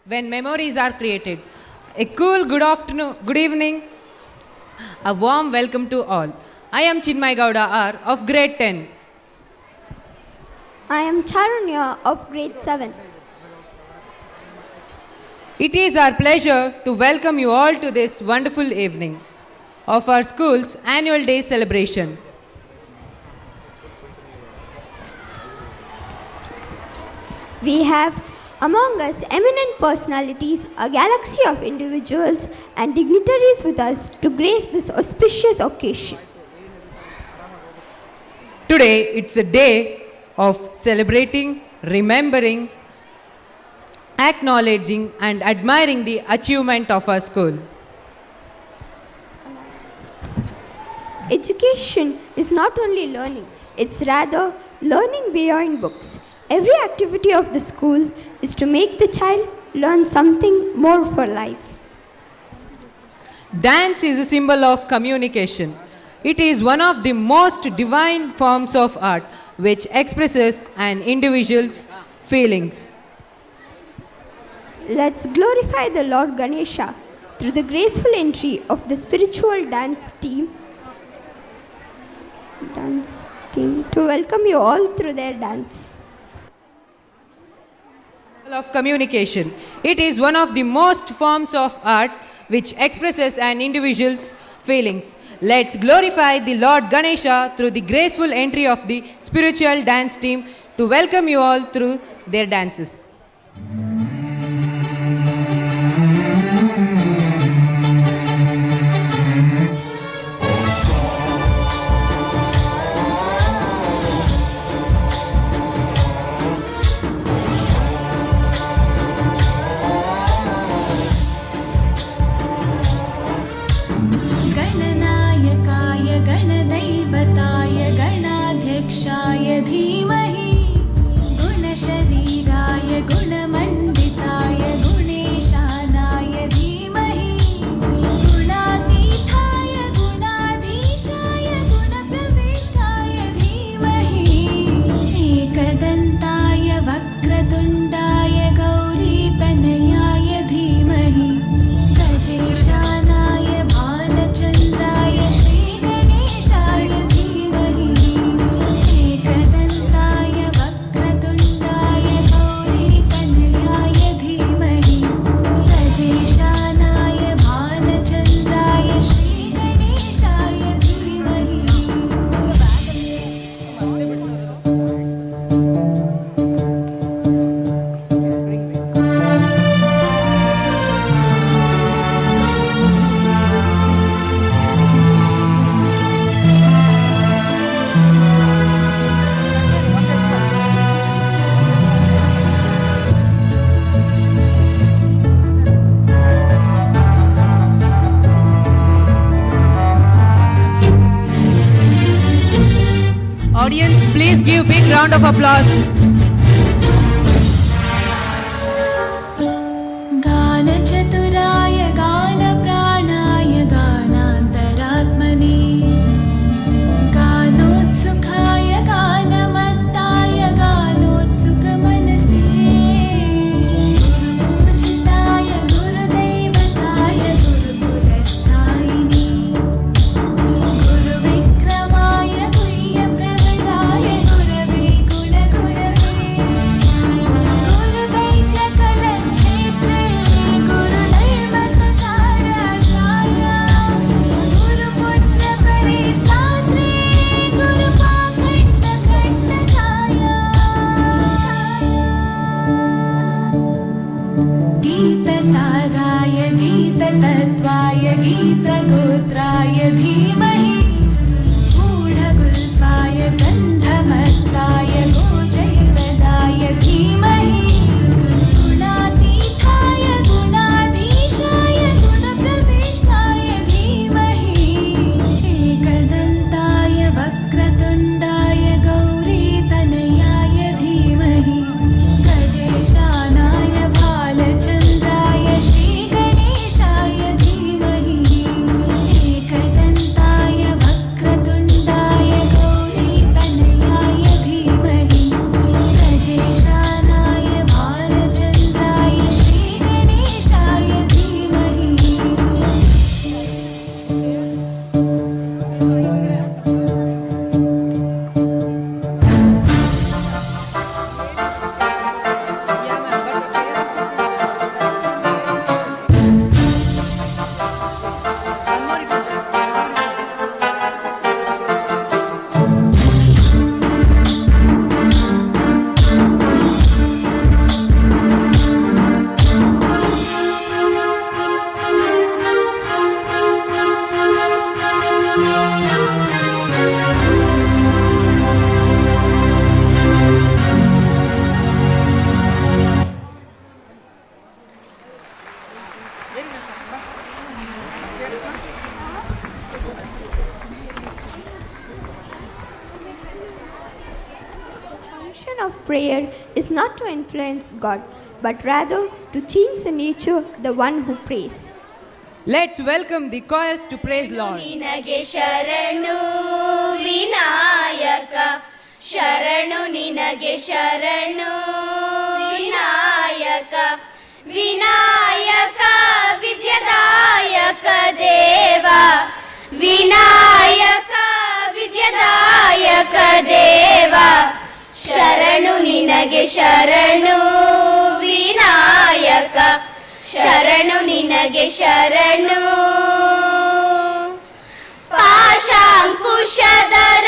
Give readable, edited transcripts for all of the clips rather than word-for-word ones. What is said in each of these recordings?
when memories are created. A cool good afternoon, good evening, a warm welcome to all. I am Chinmay Gowda R of grade 10. I am Charunya of grade 7. It is our pleasure to welcome you all to this wonderful evening of our school's annual day celebration. We have among us eminent personalities, a galaxy of individuals and dignitaries with us to grace this auspicious occasion. Today, it's a day of celebrating, remembering, acknowledging, and admiring the achievement of our school. Education is not only learning, it's rather learning beyond books. Every activity of the school is to make the child learn something more for life. Dance is a symbol of communication. It is one of the most divine forms of art which expresses an individual's feelings. Let's glorify the Lord Ganesha through the graceful entry of the spiritual dance team to welcome you all through their dance. Of communication. It is one of the most forms of art which expresses an individual's feelings. Let's glorify the Lord Ganesha through the graceful entry of the spiritual dance team to welcome you all through their dances. गणाध्यक्षाय धीमहि गुणशरीराय गुणमण्डिताय गुणेशानाय धीमहि गुणातीताय गुणाधीशाय गुणप्रविष्टाय धीमहि एकदन्ताय वक्रतुण्डाय गौरीतनयाय धीमहि गजेशानाय भालचन्द्राय श्रीगणेशाय धीमहि एकदन्ताय वक्रतुण्डाय गौरीतनयाय धीमहि गजेशानाय भालचन्द्राय श्रीगणेशाय धीमहि Audience, please give big round of applause. गानचतुराय गानप्राणाय गानान्तरात्मने गानोत्सुकाय गानमत्ताय गानोत्सुकमनसे गुरुपूजिताय गुरुदैवताय गुरुपुरस्थायिने गुरुविक्रमाय गुह्यप्रवराय गुरवे गुणगुरवे गुरुदैत्यकलक्षेत्रे गुरुधर्मसुताराध्याय गुरुपुत्रपरित्रात्रे गुरुपाकण्ठकण्टकाय गीतसाराय गीततत्त्वाय गीतगोत्राय धीमहि गूढगुल्फाय गन्धमत्ताय गोजयप्रदाय धीमहि गुणातीताय गुणाधीशाय गुणप्रविष्टाय धीमहि एकदन्ताय वक्रतुण्डाय गौरीतनयाय धीमहि गजेशानाय भालचन्द्राय श्रीगणेशाय धीमहि एकदन्ताय prayer is not to influence God, but rather to change the nature of the one who prays. Let's welcome the choirs to praise Lord. ನಿನಗೆ ಶರಣು ವಿನಾಯಕ ಶರಣು ನಿನಗೆ ಶರಣು ವಿನಾಯಕ ವಿನಾಯಕ ವಿದ್ಯದಾಯಕ ದೇವ ವಿನಾಯಕ ವಿದ್ಯದಾಯಕ ದೇವ ಶರಣು ನಿನಗೆ ಶರಣು ವಿನಾಯಕ ಶರಣು ನಿನಗೆ ಶರಣು ಪಾಶಾಂಕುಶಧರ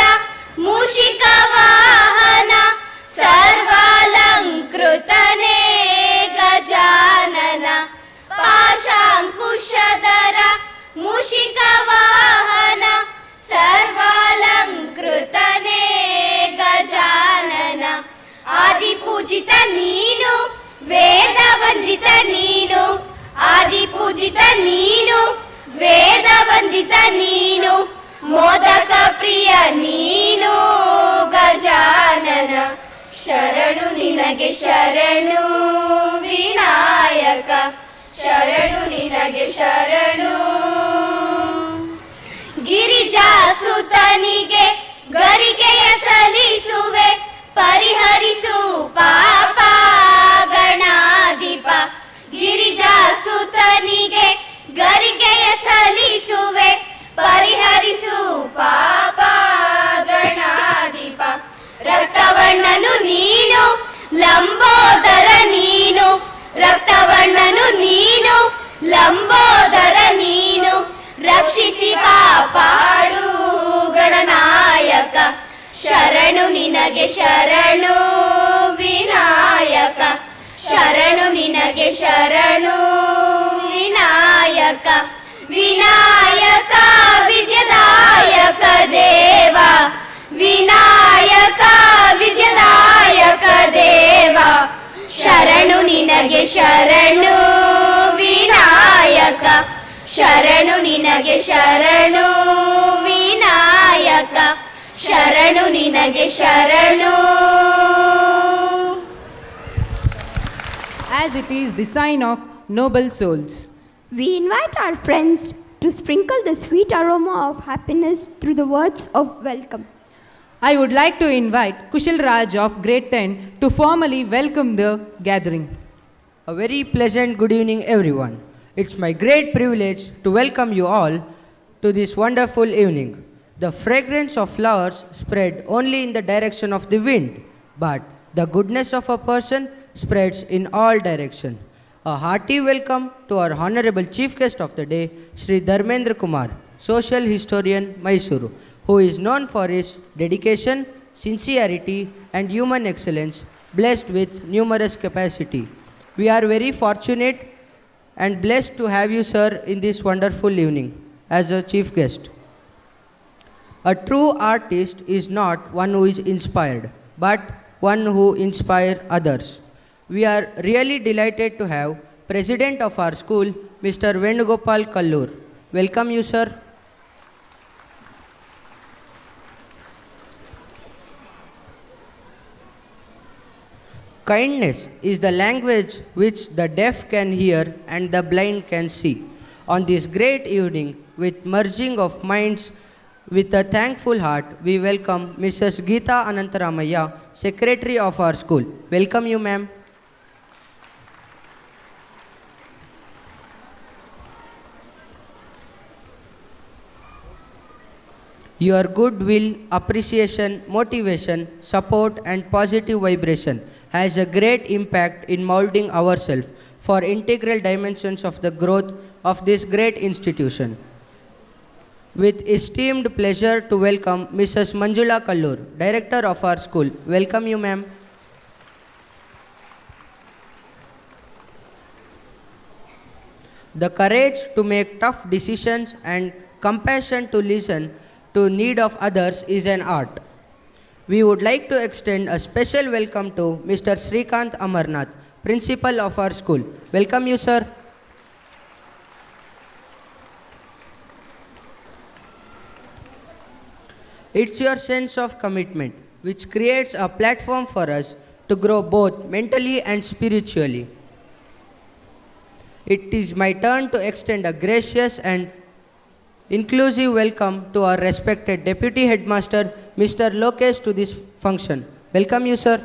ಮೂಷಿಕ ವಾಹನ ಸರ್ವಾಲಂಕೃತನೇ ಗಜಾನನ ಪಾಶಾಂಕುಶಧರ ಮೂಷಿಕ ವಾಹನ ಸರ್ವಾಲಂಕೃತನೇ ಗಜಾನನ ಆದಿಪೂಜಿತ ನೀನು ವೇದ ವಂದಿತ ನೀನು ಆದಿಪೂಜಿತ ನೀನು ವೇದ ವಂದಿತ ನೀನು ಮೋದಕ ಪ್ರಿಯ ನೀನು ಗಜಾನನ ಶರಣು ನಿನಗೆ ಶರಣು ವಿನಾಯಕ ಶರಣು ನಿನಗೆ ಶರಣು ಗಿರಿಜಾಸುತನಿಗೆ ಗರಿಗೆಯ ಸಲ್ಲಿಸುವೆ ಪರಿಹರಿಸು ಪಾಪ ಗಣಾಧಿಪ ಗಿರಿಜಾಸುತನಿಗೆ ಗರಿಗೆಯ ಸಲ್ಲಿಸುವೆ ಪರಿಹರಿಸು ಪಾಪ ಗಣಾಧಿಪ ರಕ್ತವರ್ಣನು ನೀನು ಲಂಬೋದರ ನೀನು ರಕ್ತವರ್ಣನು ನೀನು ಲಂಬೋದರ ನೀನು ರಕ್ಷಿಸಿ ಕಾಪಾಡು ಗಣನಾಯಕ ಶರಣು ನಿನಗೆ ಶರಣು ವಿನಾಯಕ ಶರಣು ನಿನಗೆ ಶರಣು ವಿನಾಯಕ ವಿನಾಯಕ ವಿದ್ಯದಾಯಕ ದೇವ ವಿನಾಯಕ ವಿದ್ಯದಾಯಕ ದೇವ ಶರಣು ನಿನಗೆ ಶರಣು ವಿನಾಯಕ ಶರಣು ನಿನಗೆ ಶರಣು ವಿನಾಯಕ ಶರಣು ನಿನಗೆ ಶರಣು As it is the sign of noble souls. We invite our friends to sprinkle the sweet aroma of happiness through the words of welcome. I would like to invite Kushal Raj of Grade 10 to formally welcome the gathering. A very pleasant good evening, everyone. It's my great privilege to welcome you all to this wonderful evening. The fragrance of flowers spread only in the direction of the wind, but the goodness of a person spreads in all directions. A hearty welcome to our honorable chief guest of the day, Sri Dharmendra Kumar, social historian Mysuru, who is known for his dedication, sincerity and human excellence, blessed with numerous capacity. We are very fortunate and blessed to have you, sir, in this wonderful evening as a chief guest. A true artist is not one who is inspired, but one who inspires others. We are really delighted to have President of our school, Mr. Venugopal Kallur. Welcome you, sir. Kindness is the language which the deaf can hear and the blind can see. On this great evening, with merging of minds, with a thankful heart, we welcome Mrs. Geeta Anantaramaya, Secretary of our school. Welcome you, ma'am. Your goodwill, appreciation, motivation, support and positive vibration has a great impact in molding ourselves for integral dimensions of the growth of this great institution. With esteemed pleasure to welcome Mrs. Manjula Kallur, Director of our school. Welcome you, ma'am. The courage to make tough decisions and compassion to listen to need of others is an art. We would like to extend a special welcome to Mr. Srikanth Amarnath, Principal of our school. Welcome you, sir. It's your sense of commitment which creates a platform for us to grow both mentally and spiritually. It is my turn to extend a gracious and inclusive welcome to our respected Deputy Headmaster, Mr. Lokesh, to this function. Welcome you, sir.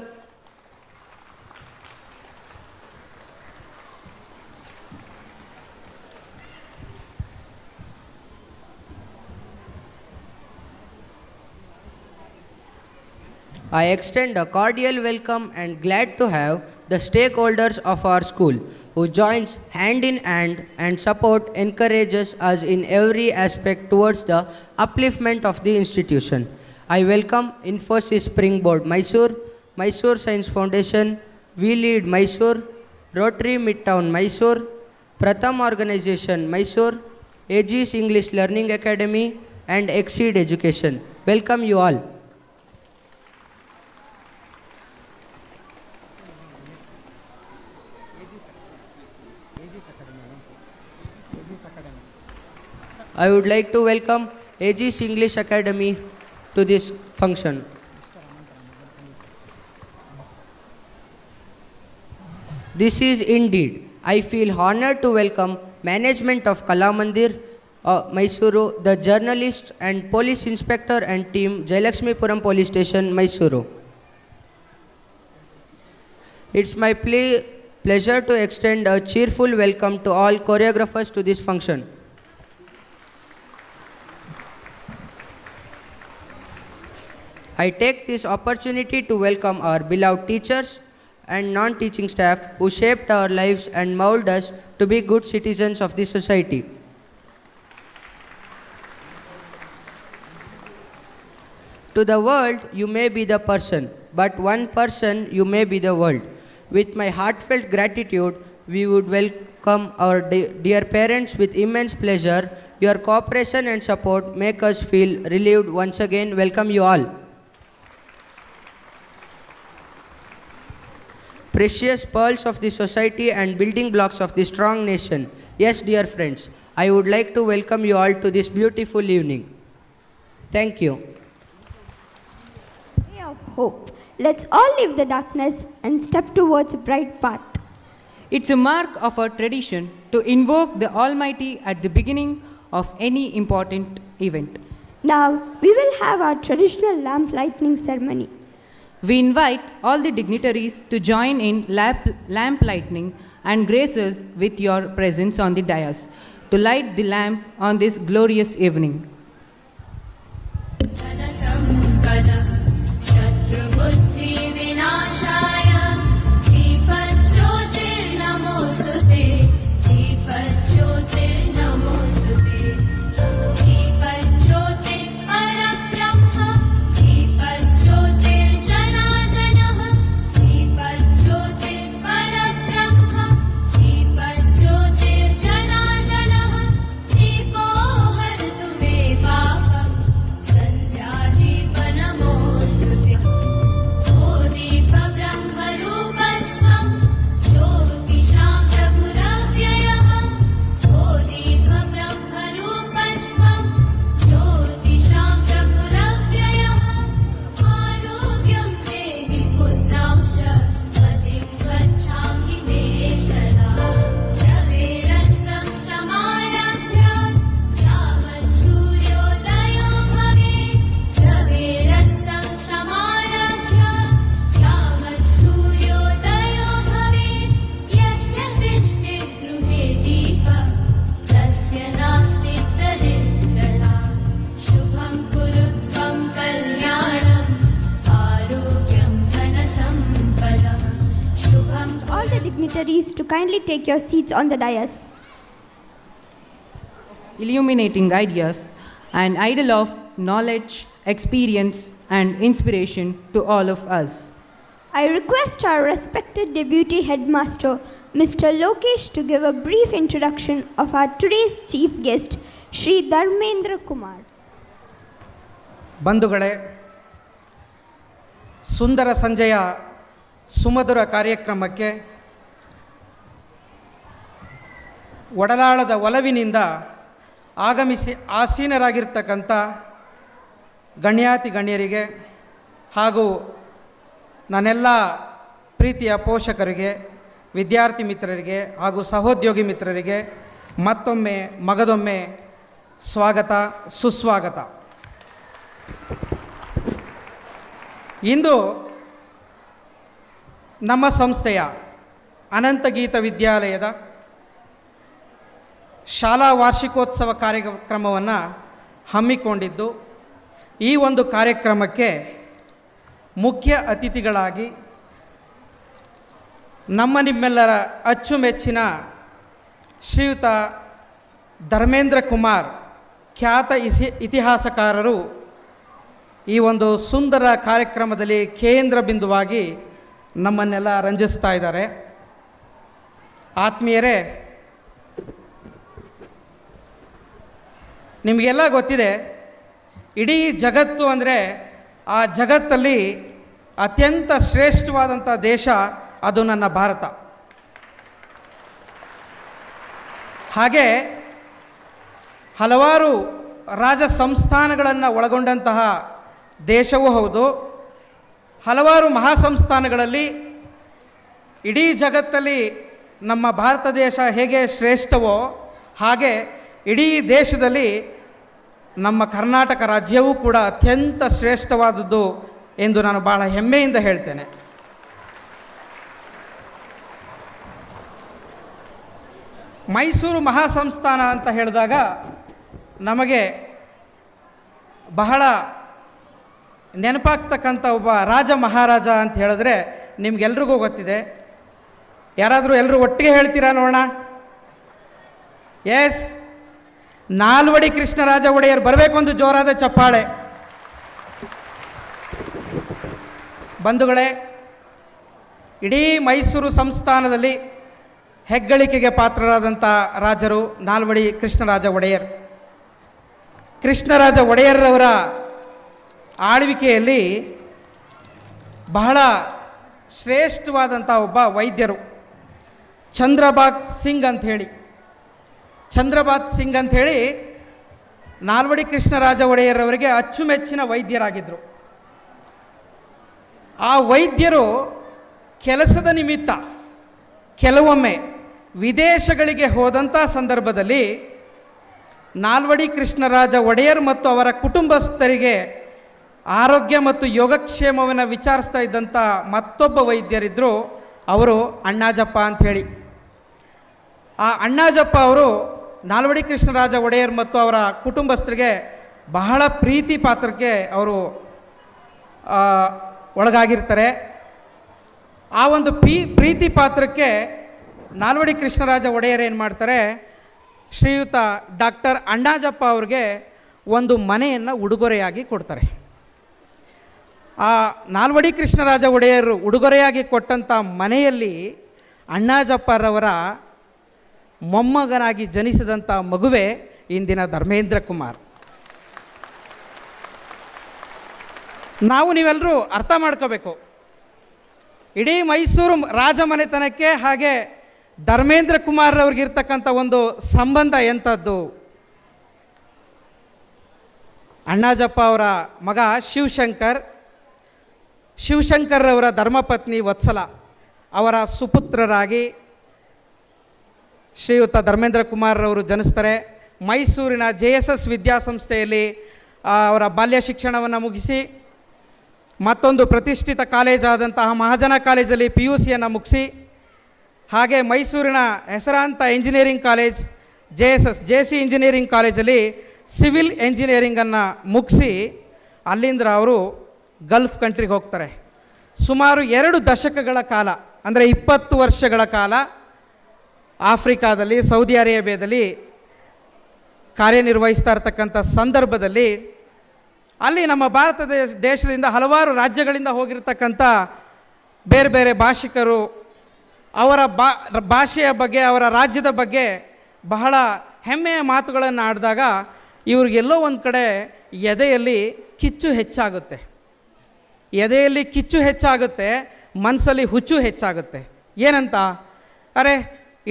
I extend a cordial welcome and glad to have the stakeholders of our school who joins hand in hand and support encourages us in every aspect towards the upliftment of the institution. I welcome Infosys Springboard Mysore, Mysore Science Foundation, We Lead Mysore, Rotary Midtown Mysore, Pratham Organization Mysore, AG's English Learning Academy and Exceed Education. Welcome you all. I would like to welcome AG's English Academy to this function. This is indeed, I feel honored to welcome management of Kalamandir, Mysuru, the journalist and police inspector and team, Jayalakshmipuram Police Station, Mysuru. It's my pleasure to extend a cheerful welcome to all choreographers to this function. I take this opportunity to welcome our beloved teachers and non-teaching staff who shaped our lives and mold us to be good citizens of the society. To the world, you may be the person, but one person, you may be the world. With my heartfelt gratitude, we would welcome our dear parents with immense pleasure. Your cooperation and support make us feel relieved once again. Welcome you all. Precious pearls of the society and building blocks of the strong nation. Yes, dear friends, I would like to welcome you all to this beautiful evening. Thank you. Way of hope. Let's all leave the darkness and step towards a bright path. It's a mark of our tradition to invoke the Almighty at the beginning of any important event. Now, we will have our traditional lamp lighting ceremony. We invite all the dignitaries to join in lamp lighting and grace us with your presence on the dais to light the lamp on this glorious evening. जनसम्पदः शत्रुबुद्धिविनाशाय दीपज्योतिर्नमोऽस्तु ते दीपज्योतिर्नमोऽस्तु ते दीपज्योतिर्परब्रह्म दीपज्योतिर्जनार्दनः दीपज्योतिर्परब्रह्म दीपज्योतिर्जनार्दनः दीपो हरतु मे पापम् सन्ध्यादीपनमोऽस्तु ते ओ दीपब्रह्मरूपस्त्वं ज्योतिषां प्रभुरव्ययः ओ दीपब्रह्मरूपस्त्वं ज्योतिषां प्रभुरव्ययः आरोग्यं देहि पुत्रांश्च मतिं स्वच्छां हि मे सदा रवेरस्तं समारभ्य यावत् सूर्योदयो भवेत् रवेरस्तं समारभ्य यावत् सूर्योदयो भवेत् यस्य तिष्ठेत् गृहे दीपः तस्य नास्ति दरिद्रता शुभं कुरु त्वं कल्याणम् आरोग्यं धनसम्पदः शुभं All the dignitaries to kindly take your seats on the dais. Illuminating ideas, an idol of knowledge, experience, and inspiration to all of us. I request our respected Deputy Headmaster, Mr. Lokesh, to give a brief introduction of our today's chief guest, Shri Dharmendra Kumar. ಬಂಧುಗಳೇ, ಸುಂದರ ಸಂಜೆಯ ಸುಮಧುರ ಕಾರ್ಯಕ್ರಮಕ್ಕೆ ಒಡಲಾಳದ ಒಲವಿನಿಂದ ಆಗಮಿಸಿ ಆಸೀನರಾಗಿರ್ತಕ್ಕಂಥ ಗಣ್ಯಾತಿ ಗಣ್ಯರಿಗೆ ಹಾಗೂ ನನ್ನೆಲ್ಲ ಪ್ರೀತಿಯ ಪೋಷಕರಿಗೆ, ವಿದ್ಯಾರ್ಥಿ ಮಿತ್ರರಿಗೆ ಹಾಗೂ ಸಹೋದ್ಯೋಗಿ ಮಿತ್ರರಿಗೆ ಮತ್ತೊಮ್ಮೆ ಮಗದೊಮ್ಮೆ ಸ್ವಾಗತ, ಸುಸ್ವಾಗತ. ಇಂದು ನಮ್ಮ ಸಂಸ್ಥೆಯ ಅನಂತಗೀತ ವಿದ್ಯಾಲಯದ ಶಾಲಾ ವಾರ್ಷಿಕೋತ್ಸವ ಕಾರ್ಯಕ್ರಮವನ್ನು ಹಮ್ಮಿಕೊಂಡಿದ್ದು, ಈ ಒಂದು ಕಾರ್ಯಕ್ರಮಕ್ಕೆ ಮುಖ್ಯ ಅತಿಥಿಗಳಾಗಿ ನಿಮ್ಮೆಲ್ಲರ ಅಚ್ಚುಮೆಚ್ಚಿನ ಶ್ರೀಯುತ ಧರ್ಮೇಂದ್ರ ಕುಮಾರ್, ಖ್ಯಾತ ಇತಿಹಾಸಕಾರರು ಈ ಒಂದು ಸುಂದರ ಕಾರ್ಯಕ್ರಮದಲ್ಲಿ ಕೇಂದ್ರ ಬಿಂದುವಾಗಿ ನಮ್ಮನ್ನೆಲ್ಲ ರಂಜಿಸ್ತಾ ಇದ್ದಾರೆ. ಆತ್ಮೀಯರೇ, ನಿಮಗೆಲ್ಲ ಗೊತ್ತಿದೆ, ಇಡೀ ಜಗತ್ತು ಅಂದರೆ ಆ ಜಗತ್ತಲ್ಲಿ ಅತ್ಯಂತ ಶ್ರೇಷ್ಠವಾದಂಥ ದೇಶ ಅದು ನನ್ನ ಭಾರತ. ಹಾಗೆ ಹಲವಾರು ರಾಜ ಸಂಸ್ಥಾನಗಳನ್ನು ಒಳಗೊಂಡಂತಹ ದೇಶವೂ ಹೌದು. ಹಲವಾರು ಮಹಾಸಂಸ್ಥಾನಗಳಲ್ಲಿ ಇಡೀ ಜಗತ್ತಲ್ಲಿ ನಮ್ಮ ಭಾರತ ದೇಶ ಹೇಗೆ ಶ್ರೇಷ್ಠವೋ ಹಾಗೆ ಇಡೀ ದೇಶದಲ್ಲಿ ನಮ್ಮ ಕರ್ನಾಟಕ ರಾಜ್ಯವೂ ಕೂಡ ಅತ್ಯಂತ ಶ್ರೇಷ್ಠವಾದದ್ದು ಎಂದು ನಾನು ಭಾಳ ಹೆಮ್ಮೆಯಿಂದ ಹೇಳ್ತೇನೆ. ಮೈಸೂರು ಮಹಾಸಂಸ್ಥಾನ ಅಂತ ಹೇಳಿದಾಗ ನಮಗೆ ಬಹಳ ನೆನಪಾಗ್ತಕ್ಕಂಥ ಒಬ್ಬ ರಾಜ ಮಹಾರಾಜ ಅಂತ ಹೇಳಿದ್ರೆ ನಿಮ್ಗೆಲ್ರಿಗೂ ಗೊತ್ತಿದೆ. ಯಾರಾದರೂ ಎಲ್ಲರೂ ಒಟ್ಟಿಗೆ ಹೇಳ್ತೀರಾ ನೋಡೋಣ? ಎಸ್, ನಾಲ್ವಡಿ ಕೃಷ್ಣರಾಜ ಒಡೆಯರ್. ಬರಬೇಕು ಒಂದು ಜೋರಾದ ಚಪ್ಪಾಳೆ. ಬಂಧುಗಳೇ, ಇಡೀ ಮೈಸೂರು ಸಂಸ್ಥಾನದಲ್ಲಿ ಹೆಗ್ಗಳಿಕೆಗೆ ಪಾತ್ರರಾದಂಥ ರಾಜರು ನಾಲ್ವಡಿ ಕೃಷ್ಣರಾಜ ಒಡೆಯರ್. ಕೃಷ್ಣರಾಜ ಒಡೆಯರ್ರವರ ಆಳ್ವಿಕೆಯಲ್ಲಿ ಬಹಳ ಶ್ರೇಷ್ಠವಾದಂಥ ಒಬ್ಬ ವೈದ್ಯರು ಚಂದ್ರಬಾಗ್ ಸಿಂಗ್ ಅಂಥೇಳಿ ನಾಲ್ವಡಿ ಕೃಷ್ಣರಾಜ ಒಡೆಯರ್ರವರಿಗೆ ಅಚ್ಚುಮೆಚ್ಚಿನ ವೈದ್ಯರಾಗಿದ್ದರು. ಆ ವೈದ್ಯರು ಕೆಲಸದ ನಿಮಿತ್ತ ಕೆಲವೊಮ್ಮೆ ವಿದೇಶಗಳಿಗೆ ಹೋದಂಥ ಸಂದರ್ಭದಲ್ಲಿ ನಾಲ್ವಡಿ ಕೃಷ್ಣರಾಜ ಒಡೆಯರ್ ಮತ್ತು ಅವರ ಕುಟುಂಬಸ್ಥರಿಗೆ ಆರೋಗ್ಯ ಮತ್ತು ಯೋಗಕ್ಷೇಮವನ್ನು ವಿಚಾರಿಸ್ತಾ ಇದ್ದಂಥ ಮತ್ತೊಬ್ಬ ವೈದ್ಯರಿದ್ದರು. ಅವರು ಅಣ್ಣಾಜಪ್ಪ ಅಂಥೇಳಿ. ಆ ಅಣ್ಣಾಜಪ್ಪ ಅವರು ನಾಲ್ವಡಿ ಕೃಷ್ಣರಾಜ ಒಡೆಯರ್ ಮತ್ತು ಅವರ ಕುಟುಂಬಸ್ಥರಿಗೆ ಬಹಳ ಪ್ರೀತಿ ಪಾತ್ರಕ್ಕೆ ಅವರು ಒಳಗಾಗಿರ್ತಾರೆ. ಆ ಒಂದು ಪ್ರೀತಿ ಪಾತ್ರಕ್ಕೆ ನಾಲ್ವಡಿ ಕೃಷ್ಣರಾಜ ಒಡೆಯರ್ ಏನು ಮಾಡ್ತಾರೆ, ಶ್ರೀಯುತ ಡಾಕ್ಟರ್ ಅಣ್ಣಾಜಪ್ಪ ಅವ್ರಿಗೆ ಒಂದು ಮನೆಯನ್ನು ಉಡುಗೊರೆಯಾಗಿ ಕೊಡ್ತಾರೆ. ಆ ನಾಲ್ವಡಿ ಕೃಷ್ಣರಾಜ ಒಡೆಯರು ಉಡುಗೊರೆಯಾಗಿ ಕೊಟ್ಟಂಥ ಮನೆಯಲ್ಲಿ ಅಣ್ಣಾಜಪ್ಪರವರ ಮೊಮ್ಮಗನಾಗಿ ಜನಿಸಿದಂಥ ಮಗುವೇ ಇಂದಿನ ಧರ್ಮೇಂದ್ರ ಕುಮಾರ್. ನಾವು ನೀವೆಲ್ಲರೂ ಅರ್ಥ ಮಾಡ್ಕೋಬೇಕು, ಇಡೀ ಮೈಸೂರು ರಾಜಮನೆತನಕ್ಕೆ ಹಾಗೆ ಧರ್ಮೇಂದ್ರ ಕುಮಾರ್ ಅವ್ರಿಗಿರ್ತಕ್ಕಂಥ ಒಂದು ಸಂಬಂಧ ಎಂಥದ್ದು. ಅಣ್ಣಾಜಪ್ಪ ಅವರ ಮಗ ಶಿವಶಂಕರ್ರವರ ಧರ್ಮಪತ್ನಿ ವತ್ಸಲ ಅವರ ಸುಪುತ್ರರಾಗಿ ಶ್ರೀಯುತ ಧರ್ಮೇಂದ್ರ ಕುಮಾರ್ರವರು ಜನಿಸ್ತಾರೆ. ಮೈಸೂರಿನ JSS ವಿದ್ಯಾಸಂಸ್ಥೆಯಲ್ಲಿ ಅವರ ಬಾಲ್ಯ ಶಿಕ್ಷಣವನ್ನು ಮುಗಿಸಿ ಮತ್ತೊಂದು ಪ್ರತಿಷ್ಠಿತ ಕಾಲೇಜಾದಂತಹ ಮಹಾಜನ ಕಾಲೇಜಲ್ಲಿ PUCಯನ್ನು ಮುಗಿಸಿ, ಹಾಗೆ ಮೈಸೂರಿನ ಹೆಸರಾಂತ ಇಂಜಿನಿಯರಿಂಗ್ ಕಾಲೇಜ್ JC ಇಂಜಿನಿಯರಿಂಗ್ ಕಾಲೇಜಲ್ಲಿ ಸಿವಿಲ್ ಎಂಜಿನಿಯರಿಂಗನ್ನು ಮುಗಿಸಿ ಅಲ್ಲಿಂದ ಅವರು ಗಲ್ಫ್ ಕಂಟ್ರಿಗೆ ಹೋಗ್ತಾರೆ. ಸುಮಾರು 2 ದಶಕಗಳ ಕಾಲ, ಅಂದರೆ 20 ವರ್ಷಗಳ ಕಾಲ ಆಫ್ರಿಕಾದಲ್ಲಿ, ಸೌದಿ ಅರೇಬಿಯಾದಲ್ಲಿ ಕಾರ್ಯನಿರ್ವಹಿಸ್ತಾ ಇರ್ತಕ್ಕಂಥ ಸಂದರ್ಭದಲ್ಲಿ ಅಲ್ಲಿ ನಮ್ಮ ಭಾರತ ದೇಶದಿಂದ ಹಲವಾರು ರಾಜ್ಯಗಳಿಂದ ಹೋಗಿರ್ತಕ್ಕಂಥ ಬೇರೆ ಬೇರೆ ಭಾಷಿಕರು ಅವರ ಭಾಷೆಯ ಬಗ್ಗೆ, ಅವರ ರಾಜ್ಯದ ಬಗ್ಗೆ ಬಹಳ ಹೆಮ್ಮೆಯ ಮಾತುಗಳನ್ನು ಆಡಿದಾಗ ಇವ್ರಿಗೆಲ್ಲೋ ಒಂದು ಕಡೆ ಎದೆಯಲ್ಲಿ ಕಿಚ್ಚು ಹೆಚ್ಚಾಗುತ್ತೆ, ಮನಸ್ಸಲ್ಲಿ ಹುಚ್ಚು ಹೆಚ್ಚಾಗುತ್ತೆ. ಏನಂತ? ಅರೆ,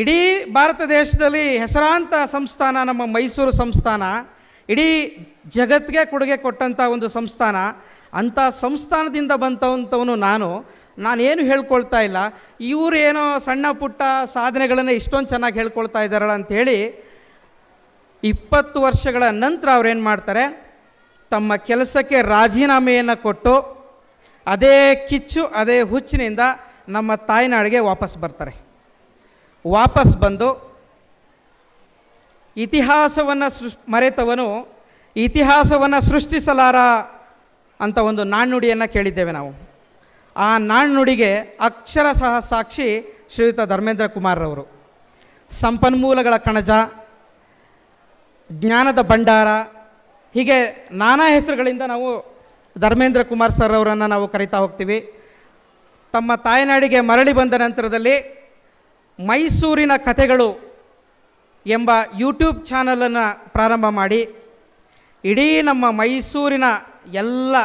ಇಡೀ ಭಾರತ ದೇಶದಲ್ಲಿ ಹೆಸರಾಂತ ಸಂಸ್ಥಾನ ನಮ್ಮ ಮೈಸೂರು ಸಂಸ್ಥಾನ, ಇಡೀ ಜಗತ್ತಿಗೆ ಕೊಡುಗೆ ಕೊಟ್ಟಂಥ ಒಂದು ಸಂಸ್ಥಾನ. ಅಂಥ ಸಂಸ್ಥಾನದಿಂದ ಬಂತವಂಥವನು ನಾನೇನು ಹೇಳ್ಕೊಳ್ತಾ ಇಲ್ಲ, ಇವರೇನೋ ಸಣ್ಣ ಪುಟ್ಟ ಸಾಧನೆಗಳನ್ನು ಇಷ್ಟೊಂದು ಚೆನ್ನಾಗಿ ಹೇಳ್ಕೊಳ್ತಾ ಇದ್ದಾರಲ್ಲ ಅಂಥೇಳಿ 20 ವರ್ಷಗಳ ನಂತರ ಅವ್ರೇನು ಮಾಡ್ತಾರೆ, ತಮ್ಮ ಕೆಲಸಕ್ಕೆ ರಾಜೀನಾಮೆಯನ್ನು ಕೊಟ್ಟು ಅದೇ ಕಿಚ್ಚು ಅದೇ ಹುಚ್ಚಿನಿಂದ ನಮ್ಮ ತಾಯ್ನಾಡಿಗೆ ವಾಪಸ್ ಬರ್ತಾರೆ. ವಾಪಸ್ ಬಂದು ಇತಿಹಾಸವನ್ನು ಮರೆತವನು ಇತಿಹಾಸವನ್ನು ಸೃಷ್ಟಿಸಲಾರ ಅಂತ ಒಂದು ನಾಣ್ಣುಡಿಯನ್ನು ಕೇಳಿದ್ದೇವೆ ನಾವು. ಆ ನಾಣ್ಣುಡಿಗೆ ಅಕ್ಷರಶಃ ಸಾಕ್ಷಿ ಶ್ರೀಯುತ ಧರ್ಮೇಂದ್ರ ಕುಮಾರ್ರವರು. ಸಂಪನ್ಮೂಲಗಳ ಕಣಜ, ಜ್ಞಾನದ ಭಂಡಾರ, ಹೀಗೆ ನಾನಾ ಹೆಸರುಗಳಿಂದ ನಾವು ಧರ್ಮೇಂದ್ರ ಕುಮಾರ್ ಸರ್ ಅವರನ್ನು ನಾವು ಕರೀತಾ ಹೋಗ್ತೀವಿ. ತಮ್ಮ ತಾಯ್ನಾಡಿಗೆ ಮರಳಿ ಬಂದ ನಂತರದಲ್ಲಿ ಮೈಸೂರಿನ ಕಥೆಗಳು ಎಂಬ ಯೂಟ್ಯೂಬ್ ಚಾನಲನ್ನು ಪ್ರಾರಂಭ ಮಾಡಿ ಇಡೀ ನಮ್ಮ ಮೈಸೂರಿನ ಎಲ್ಲ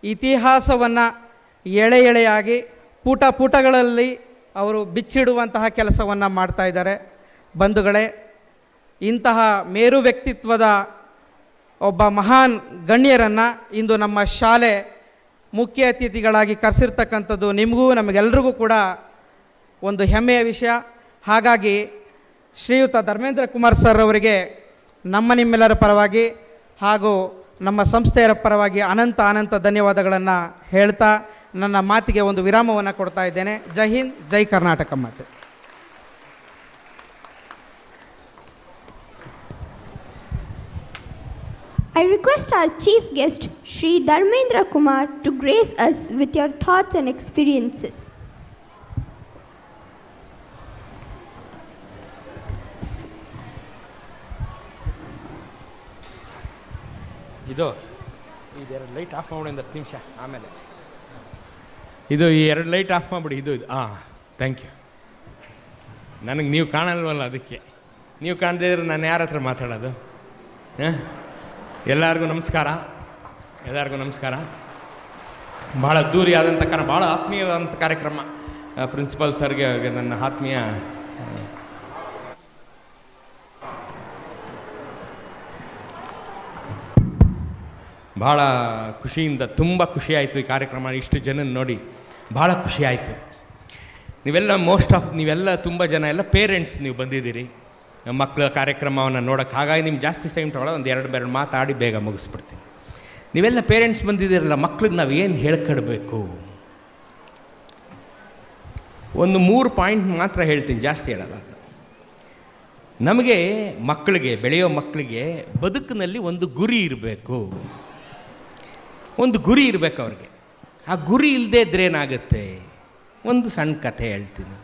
ಇತಿಹಾಸವನ್ನು ಎಳೆ ಎಳೆಯಾಗಿ ಪುಟ ಪುಟಗಳಲ್ಲಿ ಅವರು ಬಿಚ್ಚಿಡುವಂತಹ ಕೆಲಸವನ್ನು ಮಾಡ್ತಾ ಇದ್ದಾರೆ. ಬಂಧುಗಳೇ, ಇಂತಹ ಮೇರು ವ್ಯಕ್ತಿತ್ವದ ಒಬ್ಬ ಮಹಾನ್ ಗಣ್ಯರನ್ನು ಇಂದು ನಮ್ಮ ಶಾಲೆ ಮುಖ್ಯ ಅತಿಥಿಗಳಾಗಿ ಕರೆಸಿರ್ತಕ್ಕಂಥದ್ದು ನಿಮಗೂ ನಮಗೆಲ್ರಿಗೂ ಕೂಡ ಒಂದು ಹೆಮ್ಮೆಯ ವಿಷಯ. ಹಾಗಾಗಿ ಶ್ರೀಯುತ ಧರ್ಮೇಂದ್ರ ಕುಮಾರ್ ಸರ್ ಅವರಿಗೆ ನಿಮ್ಮೆಲ್ಲರ ಪರವಾಗಿ ಹಾಗೂ ನಮ್ಮ ಸಂಸ್ಥೆಯರ ಪರವಾಗಿ ಅನಂತ ಧನ್ಯವಾದಗಳನ್ನು ಹೇಳ್ತಾ ನನ್ನ ಮಾತಿಗೆ ಒಂದು ವಿರಾಮವನ್ನು ಕೊಡ್ತಾ ಇದ್ದೇನೆ. ಜೈ ಹಿಂದ್, ಜೈ ಕರ್ನಾಟಕ ಮಾತೆ. I request our chief guest, Shri Dharmendra Kumar, to grace us with your thoughts and experiences. ಇದೆರಡು ಲೈಟ್ ಆಫ್ ಮಾಡಿ ಒಂದು 10 ನಿಮಿಷ ಆಮೇಲೆ ಇದು ಈ 2 ಲೈಟ್ ಆಫ್ ಮಾಡಿಬಿಡಿ. ಇದು ಥ್ಯಾಂಕ್ ಯು. ನನಗೆ ನೀವು ಕಾಣಲ್ವಲ್ಲ, ಅದಕ್ಕೆ ನೀವು ಕಾಣದೇ ಇದ್ರೆ ನಾನು ಯಾರ ಹತ್ರ ಮಾತಾಡೋದು? ಎಲ್ಲರಿಗೂ ನಮಸ್ಕಾರ. ಭಾಳ ಅದ್ದೂರಿ ಆದಂಥ ಭಾಳ ಆತ್ಮೀಯವಾದಂಥ ಕಾರ್ಯಕ್ರಮ. ಪ್ರಿನ್ಸಿಪಾಲ್ ಸರ್ಗೆ ನನ್ನ ಆತ್ಮೀಯ ಭಾಳ ಖುಷಿಯಿಂದ, ತುಂಬ ಖುಷಿಯಾಯಿತು ಈ ಕಾರ್ಯಕ್ರಮ. ಇಷ್ಟು ಜನ ನೋಡಿ ಭಾಳ ಖುಷಿಯಾಯಿತು. ನೀವೆಲ್ಲ ತುಂಬ ಜನ ಎಲ್ಲ ಪೇರೆಂಟ್ಸ್ ನೀವು ಬಂದಿದ್ದೀರಿ ಮಕ್ಕಳ ಕಾರ್ಯಕ್ರಮವನ್ನು ನೋಡೋಕ್ಕೆ. ಹಾಗಾಗಿ ನಿಮ್ಗೆ ಜಾಸ್ತಿ ಟೈಮ್ ತೊಗೊಳ್ಳೋ, ಒಂದು 2 ಮಾತಾಡಿ ಬೇಗ ಮುಗಿಸ್ಬಿಡ್ತೀನಿ. ನೀವೆಲ್ಲ ಪೇರೆಂಟ್ಸ್ ಬಂದಿದ್ದೀರಲ್ಲ, ಮಕ್ಳಿಗೆ ನಾವು ಏನು ಹೇಳ್ಕೊಡ್ಬೇಕು? ಒಂದು 3 ಪಾಯಿಂಟ್ ಮಾತ್ರ ಹೇಳ್ತೀನಿ, ಜಾಸ್ತಿ ಹೇಳಲ್ಲ. ನಮಗೆ ಮಕ್ಕಳಿಗೆ, ಬೆಳೆಯೋ ಮಕ್ಕಳಿಗೆ ಬದುಕಿನಲ್ಲಿ ಒಂದು ಗುರಿ ಇರಬೇಕು. ಅವ್ರಿಗೆ. ಆ ಗುರಿ ಇಲ್ಲದೆ ಇದ್ರೆ ಏನಾಗುತ್ತೆ? ಒಂದು ಸಣ್ಣ ಕಥೆ ಹೇಳ್ತೀನಿ.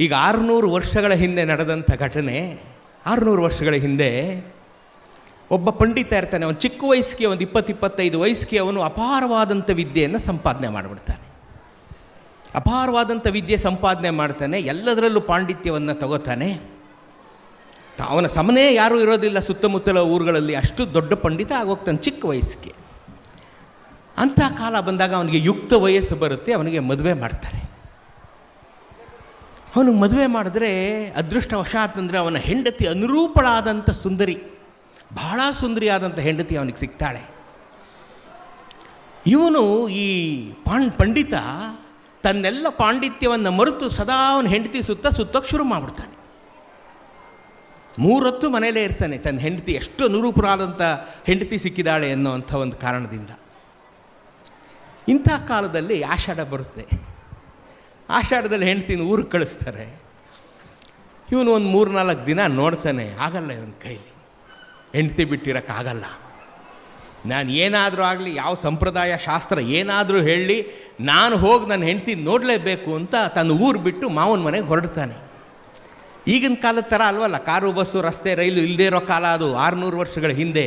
ಈಗ 600 ವರ್ಷಗಳ ಹಿಂದೆ ನಡೆದಂಥ ಘಟನೆ. 600 ವರ್ಷಗಳ ಹಿಂದೆ ಒಬ್ಬ ಪಂಡಿತ ಇರ್ತಾನೆ. ಅವನು ಚಿಕ್ಕ ವಯಸ್ಸಿಗೆ, ಒಂದು 20-25 ವಯಸ್ಸಿಗೆ ಅವನು ಅಪಾರವಾದಂಥ ವಿದ್ಯೆಯನ್ನು ಸಂಪಾದನೆ ಮಾಡಿಬಿಡ್ತಾನೆ. ಅಪಾರವಾದಂಥ ವಿದ್ಯೆ ಸಂಪಾದನೆ ಮಾಡ್ತಾನೆ, ಎಲ್ಲದರಲ್ಲೂ ಪಾಂಡಿತ್ಯವನ್ನು ತಗೋತಾನೆ. ಅವನ ಸಮನೇ ಯಾರೂ ಇರೋದಿಲ್ಲ ಸುತ್ತಮುತ್ತಲ ಊರುಗಳಲ್ಲಿ, ಅಷ್ಟು ದೊಡ್ಡ ಪಂಡಿತ ಆಗೋಗ್ತಾನೆ ಚಿಕ್ಕ ವಯಸ್ಸಿಗೆ. ಅಂಥ ಕಾಲ ಬಂದಾಗ ಅವನಿಗೆ ಯುಕ್ತ ವಯಸ್ಸು ಬರುತ್ತೆ, ಅವನಿಗೆ ಮದುವೆ ಮಾಡ್ತಾರೆ. ಅವನಿಗೆ ಮದುವೆ ಮಾಡಿದ್ರೆ ಅದೃಷ್ಟವಶಾತ್ ಅಂದರೆ ಅವನ ಹೆಂಡತಿ ಅನುರೂಪಳಾದಂಥ ಸುಂದರಿ, ಬಹಳ ಸುಂದರಿಯಾದಂಥ ಹೆಂಡತಿ ಅವನಿಗೆ ಸಿಗ್ತಾಳೆ. ಇವನು ಈ ಪಂಡಿತ ತನ್ನೆಲ್ಲ ಪಾಂಡಿತ್ಯವನ್ನು ಮರೆತು ಸದಾ ಅವನ ಹೆಂಡತಿ ಸುತ್ತೋಕ್ಕೆ ಶುರು ಮಾಡಿಬಿಡ್ತಾನೆ. 3 ಹೊತ್ತು ಮನೆಯಲ್ಲೇ ಇರ್ತಾನೆ. ತನ್ನ ಹೆಂಡತಿ ಎಷ್ಟು ಅನುರೂಪರಾದಂಥ ಹೆಂಡತಿ ಸಿಕ್ಕಿದ್ದಾಳೆ ಅನ್ನೋವಂಥ ಒಂದು ಕಾರಣದಿಂದ. ಇಂಥ ಕಾಲದಲ್ಲಿ ಆಷಾಢ ಬರುತ್ತೆ. ಆಷಾಢದಲ್ಲಿ ಹೆಂಡ್ತಿನ ಊರಿಗೆ ಕಳಿಸ್ತಾರೆ. ಇವನು ಒಂದು 3-4 ದಿನ ನೋಡ್ತಾನೆ, ಆಗಲ್ಲ ಇವನ ಕೈಲಿ, ಹೆಂಡ್ತಿ ಬಿಟ್ಟಿರೋಕ್ಕಾಗಲ್ಲ. ನಾನು ಏನಾದರೂ ಆಗಲಿ, ಯಾವ ಸಂಪ್ರದಾಯ ಶಾಸ್ತ್ರ ಏನಾದರೂ ಹೇಳಿ, ನಾನು ಹೋಗಿ ನನ್ನ ಹೆಂಡ್ತಿ ನೋಡಲೇಬೇಕು ಅಂತ ತನ್ನ ಊರು ಬಿಟ್ಟು ಮಾವನ ಮನೆಗೆ ಹೊರಡ್ತಾನೆ. ಈಗಿನ ಕಾಲದ ಥರ ಅಲ್ವಲ್ಲ, ಕಾರು ಬಸ್ಸು ರಸ್ತೆ ರೈಲು ಇಲ್ಲದೇ ಇರೋ ಕಾಲ ಅದು. 600 ವರ್ಷಗಳ ಹಿಂದೆ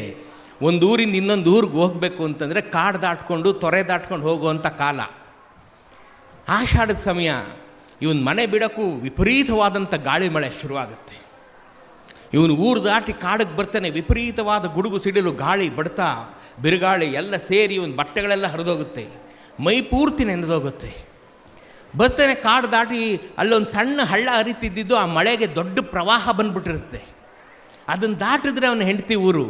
ಒಂದು ಊರಿಂದ ಇನ್ನೊಂದು ಊರಿಗೆ ಹೋಗಬೇಕು ಅಂತಂದರೆ ಕಾಡು ದಾಟ್ಕೊಂಡು, ತೊರೆ ದಾಟ್ಕೊಂಡು ಹೋಗುವಂಥ ಕಾಲ. ಆಷಾಢದ ಸಮಯ. ಇವನು ಮನೆ ಬಿಡೋಕ್ಕೂ ವಿಪರೀತವಾದಂಥ ಗಾಳಿ ಮಳೆ ಶುರುವಾಗುತ್ತೆ. ಇವನು ಊರು ದಾಟಿ ಕಾಡಿಗೆ ಬರ್ತಾನೆ. ವಿಪರೀತವಾದ ಗುಡುಗು ಸಿಡಿಲು, ಗಾಳಿ ಬಡ್ತಾ, ಬಿರುಗಾಳಿ ಎಲ್ಲ ಸೇರಿ ಇವನ ಬಟ್ಟೆಗಳೆಲ್ಲ ಹರಿದೋಗುತ್ತೆ, ಮೈ ಪೂರ್ತಿ ನೆನೆದೋಗುತ್ತೆ. ಬರ್ತಾನೆ, ಕಾಡು ದಾಟಿ ಅಲ್ಲೊಂದು ಸಣ್ಣ ಹಳ್ಳ ಹರಿತಿದ್ದಿದ್ದು ಆ ಮಳೆಗೆ ದೊಡ್ಡ ಪ್ರವಾಹ ಬಂದ್ಬಿಟ್ಟಿರುತ್ತೆ. ಅದನ್ನು ದಾಟಿದ್ರೆ ಅವನ ಹೆಂಡತಿ ಊರು.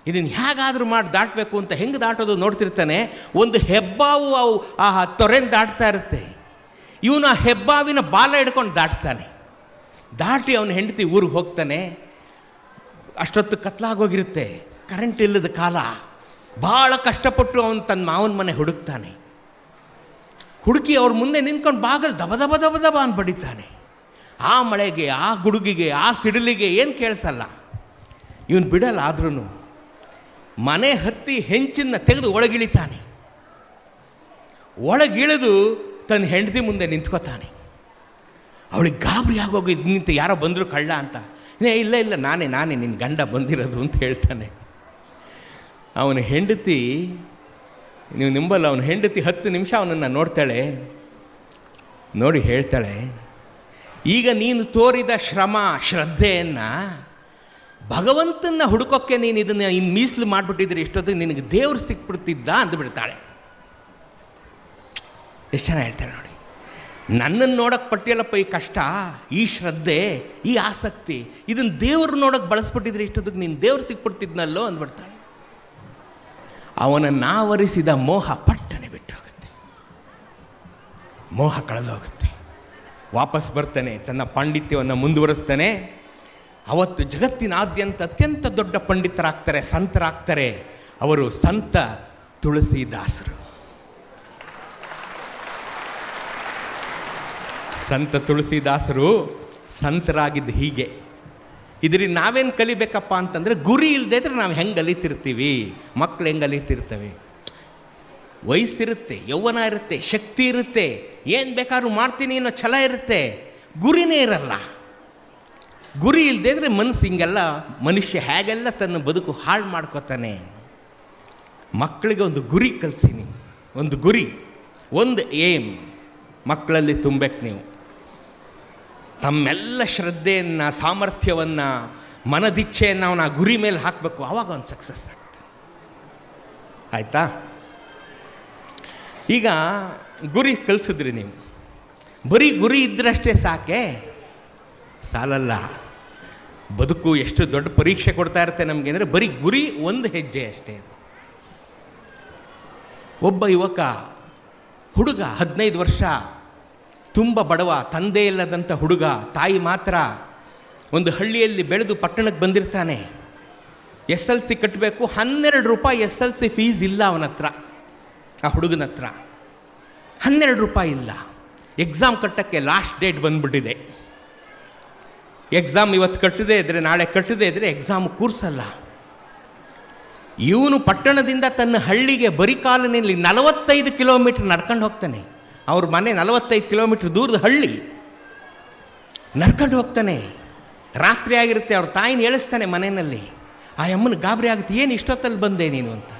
ಇದನ್ನು ಹೇಗಾದರೂ ಮಾಡಿ ದಾಟಬೇಕು ಅಂತ ಹೆಂಗೆ ದಾಟೋದು ನೋಡ್ತಿರ್ತಾನೆ. ಒಂದು ಹೆಬ್ಬಾವು ಅವು ಆ ತೊರೆನ ದಾಟ್ತಾ ಇರುತ್ತೆ. ಇವನು ಆ ಹೆಬ್ಬಾವಿನ ಬಾಲ ಹಿಡ್ಕೊಂಡು ದಾಟ್ತಾನೆ. ದಾಟಿ ಅವನ ಹೆಂಡತಿ ಊರಿಗೆ ಹೋಗ್ತಾನೆ. ಅಷ್ಟೊತ್ತು ಕತ್ಲಾಗೋಗಿರುತ್ತೆ, ಕರೆಂಟ್ ಇಲ್ಲದ ಕಾಲ. ಭಾಳ ಕಷ್ಟಪಟ್ಟು ಅವನು ತನ್ನ ಮಾವನ ಮನೆ ಹುಡುಕ್ತಾನೆ. ಹುಡುಕಿ ಅವ್ರ ಮುಂದೆ ನಿಂತ್ಕೊಂಡು ಬಾಗಲ್ ದಬ ದಬ ದಬ ದಬ ಅಂತ ಬಡಿತಾನೆ. ಆ ಮಳೆಗೆ, ಆ ಗುಡುಗಿಗೆ, ಆ ಸಿಡಿಲಿಗೆ ಏನು ಕೇಳಿಸಲ್ಲ. ಇವನು ಬಿಡಲ್ಲ. ಆದ್ರೂ ಮನೆ ಹತ್ತಿ ಹೆಂಚನ್ನು ತೆಗೆದು ಒಳಗಿಳಿತಾನೆ. ಒಳಗಿಳಿದು ತನ್ನ ಹೆಂಡತಿ ಮುಂದೆ ನಿಂತ್ಕೋತಾನೆ. ಅವಳಿಗೆ ಗಾಬರಿ ಆಗೋಗಿ ನಿಂತು ಯಾರೋ ಬಂದರು ಕಳ್ಳ ಅಂತ. ಇಲ್ಲ ಇಲ್ಲ ನಾನೇ ನಿನ್ನ ಗಂಡ ಬಂದಿರೋದು ಅಂತ ಹೇಳ್ತಾನೆ. ಅವನ ಹೆಂಡತಿ, ನೀವು ನಿಂಬಲ್ಲ, ಅವನ ಹೆಂಡತಿ 10 ನಿಮಿಷ ಅವನನ್ನು ನೋಡ್ತಾಳೆ. ನೋಡಿ ಹೇಳ್ತಾಳೆ, ಈಗ ನೀನು ತೋರಿದ ಶ್ರಮ ಶ್ರದ್ಧೆಯನ್ನು ಭಗವಂತನ ಹುಡುಕೋಕ್ಕೆ ನೀನು ಇದನ್ನು ಇನ್ನು ಮೀಸಲು ಮಾಡಿಬಿಟ್ಟಿದ್ರೆ ಇಷ್ಟೊತ್ತಿಗೆ ನಿನಗೆ ದೇವ್ರು ಸಿಕ್ಬಿಡ್ತಿದ್ದ ಅಂದುಬಿಡ್ತಾಳೆ. ಎಷ್ಟು ಚೆನ್ನಾಗಿ ಹೇಳ್ತಾಳೆ ನೋಡಿ. ನನ್ನನ್ನು ನೋಡೋಕ್ಕೆ ಪಟ್ಟಿಯಲ್ಲಪ್ಪ ಈ ಕಷ್ಟ, ಈ ಶ್ರದ್ಧೆ, ಈ ಆಸಕ್ತಿ, ಇದನ್ನು ದೇವರು ನೋಡೋಕ್ಕೆ ಬಳಸ್ಬಿಟ್ಟಿದ್ರೆ ಇಷ್ಟೊತ್ತಿಗೆ ನೀನು ದೇವ್ರು ಸಿಕ್ಬಿಡ್ತಿದ್ನಲ್ಲೋ ಅಂದ್ಬಿಡ್ತಾಳೆ. ಅವನನ್ನು ಆವರಿಸಿದ ಮೋಹ ಪಟ್ಟನೆ ಬಿಟ್ಟು ಹೋಗುತ್ತೆ. ಮೋಹ ಕಳೆದೋಗುತ್ತೆ. ವಾಪಸ್ ಬರ್ತಾನೆ, ತನ್ನ ಪಾಂಡಿತ್ಯವನ್ನು ಮುಂದುವರಿಸ್ತಾನೆ. ಅವತ್ತು ಜಗತ್ತಿನಾದ್ಯಂತ ಅತ್ಯಂತ ದೊಡ್ಡ ಪಂಡಿತರಾಗ್ತಾರೆ, ಸಂತರಾಗ್ತಾರೆ. ಅವರು ಸಂತ ತುಳಸಿದಾಸರು. ಸಂತ ತುಳಸಿದಾಸರು ಸಂತರಾಗಿದ್ದು ಹೀಗೆ. ಇದರಿಂದ ನಾವೇನು ಕಲಿಬೇಕಪ್ಪ ಅಂತಂದರೆ, ಗುರಿ ಇಲ್ಲದೆ ಇದ್ರೆ ನಾವು ಹೆಂಗೆ ಅಲಿತಿರ್ತೀವಿ, ಮಕ್ಕಳು ಹೆಂಗೆ ಅಲಿತಿರ್ತವೆ. ವಯಸ್ಸಿರುತ್ತೆ, ಯೌವನ ಇರುತ್ತೆ, ಶಕ್ತಿ ಇರುತ್ತೆ, ಏನು ಬೇಕಾದ್ರೂ ಮಾಡ್ತೀನಿ ಅನ್ನೋ ಛಲ ಇರುತ್ತೆ, ಗುರಿನೇ ಇರಲ್ಲ. ಗುರಿ ಇಲ್ಲದೆ ಇದ್ರೆ ಮನಸ್ಸು ಹಿಂಗೆಲ್ಲ, ಮನುಷ್ಯ ಹೇಗೆಲ್ಲ ತನ್ನ ಬದುಕು ಹಾಳು ಮಾಡ್ಕೋತಾನೆ. ಮಕ್ಕಳಿಗೆ ಒಂದು ಗುರಿ ಕಲಿಸಿ ನೀವು. ಒಂದು ಗುರಿ, ಒಂದು ಏಮ್ ಮಕ್ಕಳಲ್ಲಿ ತುಂಬಬೇಕು ನೀವು. ತಮ್ಮೆಲ್ಲ ಶ್ರದ್ಧೆಯನ್ನು, ಸಾಮರ್ಥ್ಯವನ್ನು, ಮನದಿಚ್ಛೆಯನ್ನು ಅವನ ಗುರಿ ಮೇಲೆ ಹಾಕಬೇಕು. ಆವಾಗ ಒಂದು ಸಕ್ಸಸ್ ಆಗ್ತದೆ. ಆಯಿತಾ? ಈಗ ಗುರಿ ಕಲಿಸಿದ್ರಿ ನೀವು. ಬರೀ ಗುರಿ ಇದ್ದರಷ್ಟೇ ಸಾಕೆ? ಸಾಲಲ್ಲ. ಬದುಕು ಎಷ್ಟು ದೊಡ್ಡ ಪರೀಕ್ಷೆ ಕೊಡ್ತಾ ಇರುತ್ತೆ ನಮಗೆ ಅಂದರೆ, ಬರೀ ಗುರಿ ಒಂದು ಹೆಜ್ಜೆ ಅಷ್ಟೇ. ಒಬ್ಬ ಯುವಕ, ಹುಡುಗ, 15 ವರ್ಷ, ತುಂಬ ಬಡವ, ತಂದೆ ಇಲ್ಲದಂಥ ಹುಡುಗ, ತಾಯಿ ಮಾತ್ರ, ಒಂದು ಹಳ್ಳಿಯಲ್ಲಿ ಬೆಳೆದು ಪಟ್ಟಣಕ್ಕೆ ಬಂದಿರ್ತಾನೆ. SLC ಕಟ್ಟಬೇಕು. 12 ರೂಪಾಯಿ SLC ಫೀಸ್ ಇಲ್ಲ ಅವನ ಹತ್ರ, ಆ ಹುಡುಗನ ಹತ್ರ 12 ರೂಪಾಯಿ ಇಲ್ಲ. ಎಕ್ಸಾಮ್ ಕಟ್ಟೋಕ್ಕೆ ಲಾಸ್ಟ್ ಡೇಟ್ ಬಂದ್ಬಿಟ್ಟಿದೆ. ಎಕ್ಸಾಮ್ ಇವತ್ತು ಕಟ್ಟದೇ ಇದ್ದರೆ, ನಾಳೆ ಕಟ್ಟದೇ ಇದ್ದರೆ ಎಕ್ಸಾಮ್ ಕೂರಿಸಲ್ಲ. ಇವನು ಪಟ್ಟಣದಿಂದ ತನ್ನ ಹಳ್ಳಿಗೆ ಬರೀ ಕಾಲಿನಲ್ಲಿ 45 ಕಿಲೋಮೀಟ್ರ್ ನಡ್ಕೊಂಡು ಹೋಗ್ತಾನೆ. ಅವ್ರ ಮನೆ 45 ಕಿಲೋಮೀಟ್ರ್ ದೂರದ ಹಳ್ಳಿ. ನಡ್ಕೊಂಡು ಹೋಗ್ತಾನೆ. ರಾತ್ರಿ ಆಗಿರುತ್ತೆ. ಅವ್ರ ತಾಯಿನ ಹೇಳಿಸ್ತಾನೆ ಮನೆಯಲ್ಲಿ. ಆ ಅಮ್ಮನ ಗಾಬರಿ ಆಗುತ್ತೆ, ಏನು ಇಷ್ಟೊತ್ತಲ್ಲಿ ಬಂದೆ ನೀನು ಅಂತ.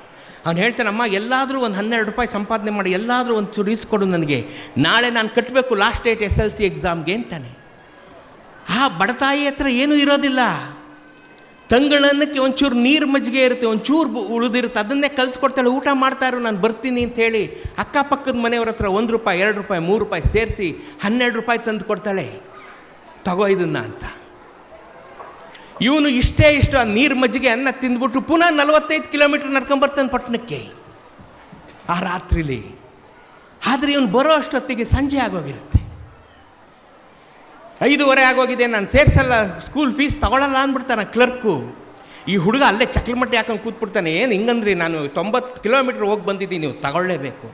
ಅವ್ನು ಹೇಳ್ತಾನೆ, ಅಮ್ಮ ಎಲ್ಲಾದರೂ ಒಂದು 12 ರೂಪಾಯಿ ಸಂಪಾದನೆ ಮಾಡಿ ಎಲ್ಲಾದರೂ ಒಂದು ಚೂರು ಇಸ್ಕೊಡು ನನಗೆ, ನಾಳೆ ನಾನು ಕಟ್ಟಬೇಕು ಲಾಸ್ಟ್ ಡೇಟ್ SLC ಎಕ್ಸಾಮ್ಗೆ ಅಂತಾನೆ. ಆ ಬಡತಾಯಿ ಹತ್ರ ಏನೂ ಇರೋದಿಲ್ಲ. ತಂಗಳನ್ನಕ್ಕೆ ಒಂಚೂರು ನೀರು ಮಜ್ಜಿಗೆ ಇರುತ್ತೆ, ಒಂಚೂರು ಉಳಿದಿರುತ್ತೆ, ಅದನ್ನೇ ಕಲಿಸ್ಕೊಡ್ತಾಳೆ. ಊಟ ಮಾಡ್ತಾರೋ, ನಾನು ಬರ್ತೀನಿ ಅಂಥೇಳಿ ಅಕ್ಕಪಕ್ಕದ ಮನೆಯವ್ರ ಹತ್ರ 1 ರೂಪಾಯಿ 2 ರೂಪಾಯಿ 3 ರೂಪಾಯಿ ಸೇರಿಸಿ 12 ರೂಪಾಯಿ ತಂದು ಕೊಡ್ತಾಳೆ, ತಗೋ ಇದನ್ನು ಅಂತ. ಇವನು ಇಷ್ಟು ಆ ನೀರು ಮಜ್ಜಿಗೆ ಅನ್ನ ತಿಂದ್ಬಿಟ್ಟು ಪುನಃ 45 ಕಿಲೋಮೀಟ್ರ್ ನಡ್ಕೊಂಬರ್ತಾನೆ ಪಟ್ಟಣಕ್ಕೆ ಆ ರಾತ್ರಿಲಿ. ಆದರೆ ಇವನು ಬರೋ ಅಷ್ಟೊತ್ತಿಗೆ ಸಂಜೆ ಆಗೋಗಿರುತ್ತೆ. 5:30 ಆಗೋಗಿದೆ, ನಾನು ಸೇರಿಸಲ್ಲ, ಸ್ಕೂಲ್ ಫೀಸ್ ತಗೊಳ್ಳಲ್ಲ ಅಂದ್ಬಿಡ್ತಾನೆ ಕ್ಲರ್ಕು. ಈ ಹುಡುಗ ಅಲ್ಲೇ ಚಕ್ಲಮಟ್ಟಿ ಹಾಕೊಂಡು ಕೂತ್ಬಿಡ್ತಾನೆ. ಏನು ಹಿಂಗಂದ್ರಿ, ನಾನು 90 ಕಿಲೋಮೀಟ್ರ್ ಹೋಗಿ ಬಂದಿದ್ದೀನಿ, ನೀವು ತಗೊಳ್ಳೇಬೇಕು.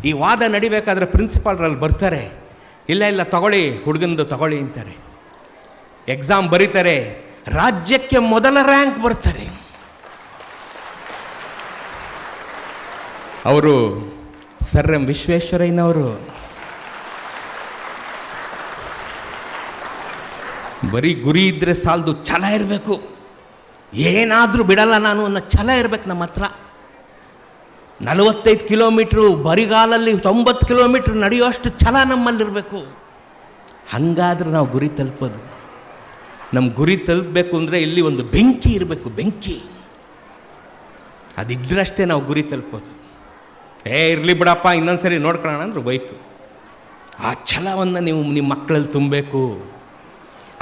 ಈ ವಾದ ನಡಿಬೇಕಾದ್ರೆ ಪ್ರಿನ್ಸಿಪಾಲ್ರಲ್ಲಿ ಬರ್ತಾರೆ, ಇಲ್ಲ ತಗೊಳ್ಳಿ, ಹುಡುಗಂದು ತಗೊಳ್ಳಿ ಅಂತಾರೆ. ಎಕ್ಸಾಮ್ ಬರೀತಾರೆ, ರಾಜ್ಯಕ್ಕೆ ಮೊದಲ ರ್ಯಾಂಕ್ ಬರ್ತಾರೆ. ಅವರು ಸರ್ ಎಂ ವಿಶ್ವೇಶ್ವರಯ್ಯನವರು. ಬರೀ ಗುರಿ ಇದ್ದರೆ ಸಾಲದು, ಛಲ ಇರಬೇಕು. ಏನಾದರೂ ಬಿಡಲ್ಲ ನಾನು ಅನ್ನೋ ಛಲ ಇರಬೇಕು ನಮ್ಮ ಹತ್ರ. 45 ಕಿಲೋಮೀಟ್ರು ಬರಿಗಾಲಲ್ಲಿ 90 ಕಿಲೋಮೀಟ್ರ್ ನಡೆಯುವಷ್ಟು ಛಲ ನಮ್ಮಲ್ಲಿರಬೇಕು. ಹಾಗಾದ್ರೆ ನಾವು ಗುರಿ ತಲುಪೋದು. ನಮ್ಮ ಗುರಿ ತಲುಪಬೇಕು ಅಂದರೆ ಇಲ್ಲಿ ಒಂದು ಬೆಂಕಿ ಇರಬೇಕು, ಬೆಂಕಿ. ಅದಿದ್ದರಷ್ಟೇ ನಾವು ಗುರಿ ತಲುಪೋದು. ಇರಲಿ ಬಿಡಪ್ಪ, ಇನ್ನೊಂದು ಸರಿ ನೋಡ್ಕೊಳ್ಳೋಣ ಅಂದ್ರೆ ಹೋಯ್ತು. ಆ ಛಲವನ್ನು ನೀವು ನಿಮ್ಮ ಮಕ್ಕಳಲ್ಲಿ ತುಂಬಬೇಕು.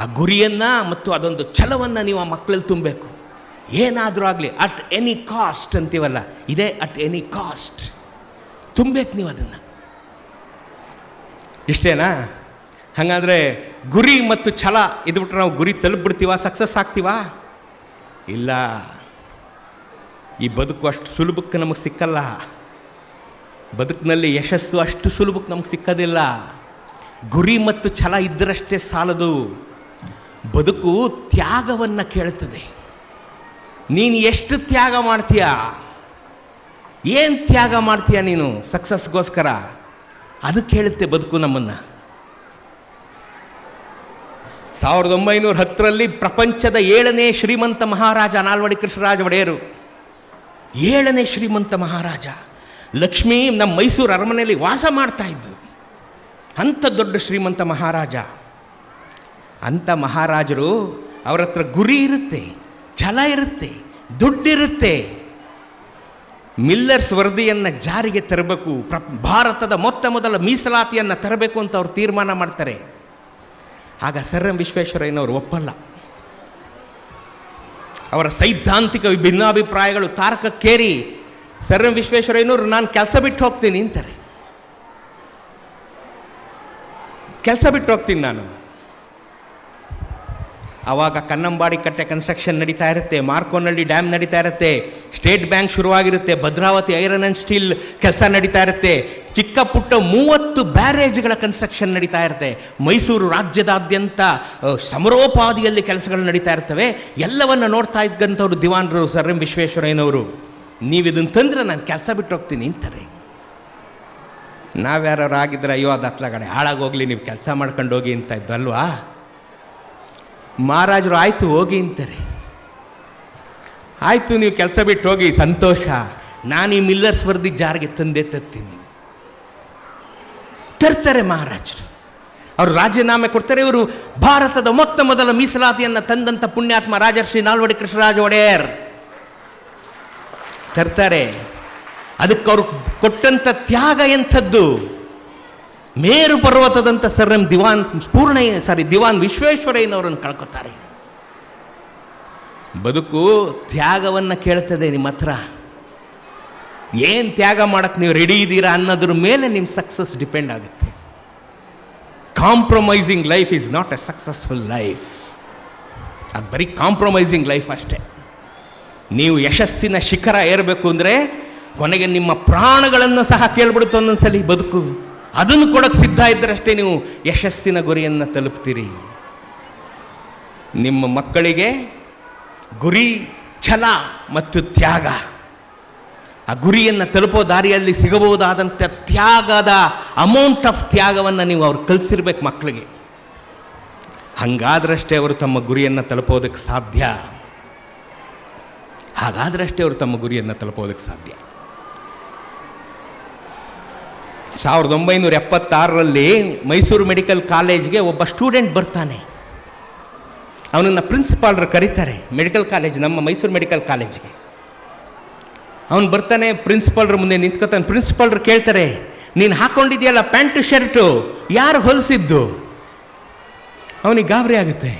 ಆ ಗುರಿಯನ್ನು ಮತ್ತು ಅದೊಂದು ಛಲವನ್ನು ನೀವು ಆ ಮಕ್ಕಳಲ್ಲಿ ತುಂಬಬೇಕು. ಏನಾದರೂ ಆಗಲಿ ಅಟ್ ಎನಿ ಕಾಸ್ಟ್ ಅಂತೀವಲ್ಲ, ಇದೇ ಅಟ್ ಎನಿ ಕಾಸ್ಟ್. ತುಂಬಬೇಕು ನೀವು ಅದನ್ನು. ಇಷ್ಟೇನಾ? ಹಾಗಾದರೆ ಗುರಿ ಮತ್ತು ಛಲ ಇದ್ಬಿಟ್ರೆ ನಾವು ಗುರಿ ತಲುಪಿಬಿಡ್ತೀವ, ಸಕ್ಸಸ್ ಆಗ್ತೀವಾ? ಇಲ್ಲ. ಈ ಬದುಕು ಅಷ್ಟು ಸುಲಭಕ್ಕೆ ನಮಗೆ ಸಿಕ್ಕಲ್ಲ. ಬದುಕಿನಲ್ಲಿ ಯಶಸ್ಸು ಅಷ್ಟು ಸುಲಭಕ್ಕೆ ನಮಗೆ ಸಿಕ್ಕೋದಿಲ್ಲ. ಗುರಿ ಮತ್ತು ಛಲ ಇದ್ದರಷ್ಟೇ ಸಾಲದು. ಬದುಕು ತ್ಯಾಗವನ್ನು ಕೇಳುತ್ತದೆ. ನೀನು ಎಷ್ಟು ತ್ಯಾಗ ಮಾಡ್ತೀಯ, ಏನು ತ್ಯಾಗ ಮಾಡ್ತೀಯ ನೀನು ಸಕ್ಸಸ್ಗೋಸ್ಕರ, ಅದು ಕೇಳುತ್ತೆ ಬದುಕು ನಮ್ಮನ್ನು. 1910ರಲ್ಲಿ ಪ್ರಪಂಚದ 7ನೇ ಶ್ರೀಮಂತ ಮಹಾರಾಜ ನಾಲ್ವಡಿ ಕೃಷ್ಣರಾಜ ಒಡೆಯರು, 7ನೇ ಶ್ರೀಮಂತ ಮಹಾರಾಜ. ಲಕ್ಷ್ಮೀ ನಮ್ಮ ಮೈಸೂರು ಅರಮನೆಯಲ್ಲಿ ವಾಸ ಮಾಡ್ತಾ ಇದ್ದು ಅಂಥ ದೊಡ್ಡ ಶ್ರೀಮಂತ ಮಹಾರಾಜ. ಅಂಥ ಮಹಾರಾಜರು, ಅವ್ರ ಹತ್ರ ಗುರಿ ಇರುತ್ತೆ, ಛಲ ಇರುತ್ತೆ, ದುಡ್ಡಿರುತ್ತೆ. ಮಿಲ್ಲರ್ಸ್ ವರದಿಯನ್ನು ಜಾರಿಗೆ ತರಬೇಕು, ಭಾರತದ ಮೊದಲ ಮೀಸಲಾತಿಯನ್ನು ತರಬೇಕು ಅಂತ ಅವ್ರು ತೀರ್ಮಾನ ಮಾಡ್ತಾರೆ. ಆಗ ಸರ್ ಎಂ ವಿಶ್ವೇಶ್ವರಯ್ಯನವರು ಒಪ್ಪಲ್ಲ. ಅವರ ಸೈದ್ಧಾಂತಿಕ ಭಿನ್ನಾಭಿಪ್ರಾಯಗಳು ತಾರಕಕ್ಕೇರಿ ಸರ್ ಎಂ ವಿಶ್ವೇಶ್ವರಯ್ಯನವರು ನಾನು ಕೆಲಸ ಬಿಟ್ಟು ಹೋಗ್ತೀನಿ ಅಂತಾರೆ. ಕೆಲಸ ಬಿಟ್ಟು ಹೋಗ್ತೀನಿ ನಾನು. ಆವಾಗ ಕನ್ನಂಬಾಡಿ ಕಟ್ಟೆ ಕನ್ಸ್ಟ್ರಕ್ಷನ್ ನಡೀತಾ ಇರುತ್ತೆ, ಮಾರ್ಕೋನಹಳ್ಳಿ ಡ್ಯಾಮ್ ನಡೀತಾ ಇರುತ್ತೆ, ಸ್ಟೇಟ್ ಬ್ಯಾಂಕ್ ಶುರುವಾಗಿರುತ್ತೆ, ಭದ್ರಾವತಿ ಐರನ್ ಆ್ಯಂಡ್ ಸ್ಟೀಲ್ ಕೆಲಸ ನಡೀತಾ ಇರುತ್ತೆ, ಚಿಕ್ಕ ಪುಟ್ಟ 30 ಬ್ಯಾರೇಜ್ಗಳ ಕನ್ಸ್ಟ್ರಕ್ಷನ್ ನಡೀತಾ ಇರುತ್ತೆ. ಮೈಸೂರು ರಾಜ್ಯದಾದ್ಯಂತ ಸಮರೋಪಾದಿಯಲ್ಲಿ ಕೆಲಸಗಳು ನಡೀತಾ ಇರ್ತವೆ. ಎಲ್ಲವನ್ನು ನೋಡ್ತಾ ಇದ್ದಂಥವ್ರು ದಿವಾನರು ಸರ್ ಎಂ ವಿಶ್ವೇಶ್ವರಯ್ಯನವರು, ನೀವು ಇದನ್ನು ತಂದರೆ ನಾನು ಕೆಲಸ ಬಿಟ್ಟು ಹೋಗ್ತೀನಿ ಅಂತಾರೆ. ನಾವ್ಯಾರು ಆಗಿದ್ರೆ ಅಯ್ಯೋ ಅದು ಹತ್ಲಗಡೆ ಹಾಳಾಗೋಗ್ಲಿ, ನೀವು ಕೆಲಸ ಮಾಡ್ಕೊಂಡು ಹೋಗಿ ಅಂತ ಇದ್ದು ಅಲ್ವಾ. ಮಹಾರಾಜರು ಆಯಿತು ಹೋಗಿ ಅಂತಾರೆ. ಆಯಿತು ನೀವು ಕೆಲಸ ಬಿಟ್ಟು ಹೋಗಿ, ಸಂತೋಷ, ನಾನು ಈ ಮಿಲ್ಲರ್ಸ್ ವರದಿ ಜಾರಿಗೆ ತಂದೆ ತರ್ತೀನಿ. ತರ್ತಾರೆ ಮಹಾರಾಜರು. ಅವರು ರಾಜೀನಾಮೆ ಕೊಡ್ತಾರೆ. ಇವರು ಭಾರತದ ಮೊದಲ ಮೀಸಲಾತಿಯನ್ನು ತಂದಂಥ ಪುಣ್ಯಾತ್ಮ ರಾಜರ್ಷಿ ನಾಲ್ವಡಿ ಕೃಷ್ಣರಾಜ ಒಡೆಯರ್ ತರ್ತಾರೆ. ಅದಕ್ಕೆ ಅವರು ಕೊಟ್ಟಂಥ ತ್ಯಾಗ ಎಂಥದ್ದು. ಮೇರು ಪರ್ವತದಂಥ ಸರ್ ಎಂ ದಿವಾನ್ ವಿಶ್ವೇಶ್ವರಯ್ಯನವರನ್ನು ಕಳ್ಕೊತಾರೆ. ಬದುಕು ತ್ಯಾಗವನ್ನು ಕೇಳ್ತದೆ ನಿಮ್ಮ ಹತ್ರ. ಏನು ತ್ಯಾಗ ಮಾಡೋಕ್ಕೆ ನೀವು ರೆಡಿ ಇದ್ದೀರಾ ಅನ್ನೋದ್ರ ಮೇಲೆ ನಿಮ್ಮ ಸಕ್ಸಸ್ ಡಿಪೆಂಡ್ ಆಗುತ್ತೆ. Compromising life is not A successful life. ಅದು ಬರೀ ಕಾಂಪ್ರಮೈಸಿಂಗ್ ಲೈಫ್ ಅಷ್ಟೇ. ನೀವು ಯಶಸ್ಸಿನ ಶಿಖರ ಏರಬೇಕು ಅಂದರೆ ಕೊನೆಗೆ ನಿಮ್ಮ ಪ್ರಾಣಗಳನ್ನು ಸಹ ಕೇಳ್ಬಿಡುತ್ತೆ ಒಂದೊಂದ್ಸಲಿ ಬದುಕು. ಅದನ್ನು ಕೊಡೋಕ್ಕೆ ಸಿದ್ಧ ಇದ್ದರಷ್ಟೇ ನೀವು ಯಶಸ್ಸಿನ ಗುರಿಯನ್ನು ತಲುಪ್ತೀರಿ. ನಿಮ್ಮ ಮಕ್ಕಳಿಗೆ ಗುರಿ, ಛಲ ಮತ್ತು ತ್ಯಾಗ, ಆ ಗುರಿಯನ್ನು ತಲುಪೋ ದಾರಿಯಲ್ಲಿ ಸಿಗಬಹುದಾದಂಥ ತ್ಯಾಗದ ಅಮೌಂಟ್ ಆಫ್ ತ್ಯಾಗವನ್ನು ನೀವು ಅವ್ರು ಕಲಿಸಿರ್ಬೇಕು ಮಕ್ಕಳಿಗೆ. ಹಾಗಾದ್ರಷ್ಟೇ ಅವರು ತಮ್ಮ ಗುರಿಯನ್ನು ತಲುಪೋದಕ್ಕೆ ಸಾಧ್ಯ. ಹಾಗಾದ್ರಷ್ಟೇ ಅವರು ತಮ್ಮ ಗುರಿಯನ್ನು ತಲುಪೋದಕ್ಕೆ ಸಾಧ್ಯ. 1976ರಲ್ಲಿ ಮೈಸೂರು ಮೆಡಿಕಲ್ ಕಾಲೇಜ್ಗೆ ಒಬ್ಬ ಸ್ಟೂಡೆಂಟ್ ಬರ್ತಾನೆ. ಅವನನ್ನು ಪ್ರಿನ್ಸಿಪಾಲ್ರು ಕರೀತಾರೆ ಮೆಡಿಕಲ್ ಕಾಲೇಜ್, ನಮ್ಮ ಮೈಸೂರು ಮೆಡಿಕಲ್ ಕಾಲೇಜ್ಗೆ. ಅವನು ಬರ್ತಾನೆ, ಪ್ರಿನ್ಸಿಪಾಲ್ರ ಮುಂದೆ ನಿಂತ್ಕೊತಾನೆ. ಪ್ರಿನ್ಸಿಪಾಲ್ರು ಕೇಳ್ತಾರೆ, ನೀನು ಹಾಕ್ಕೊಂಡಿದ್ಯಲ್ಲ ಪ್ಯಾಂಟು ಶರ್ಟು ಯಾರು ಹೊಲಿಸಿದ್ದು? ಅವನಿಗೆ ಗಾಬರಿ ಆಗುತ್ತೆ.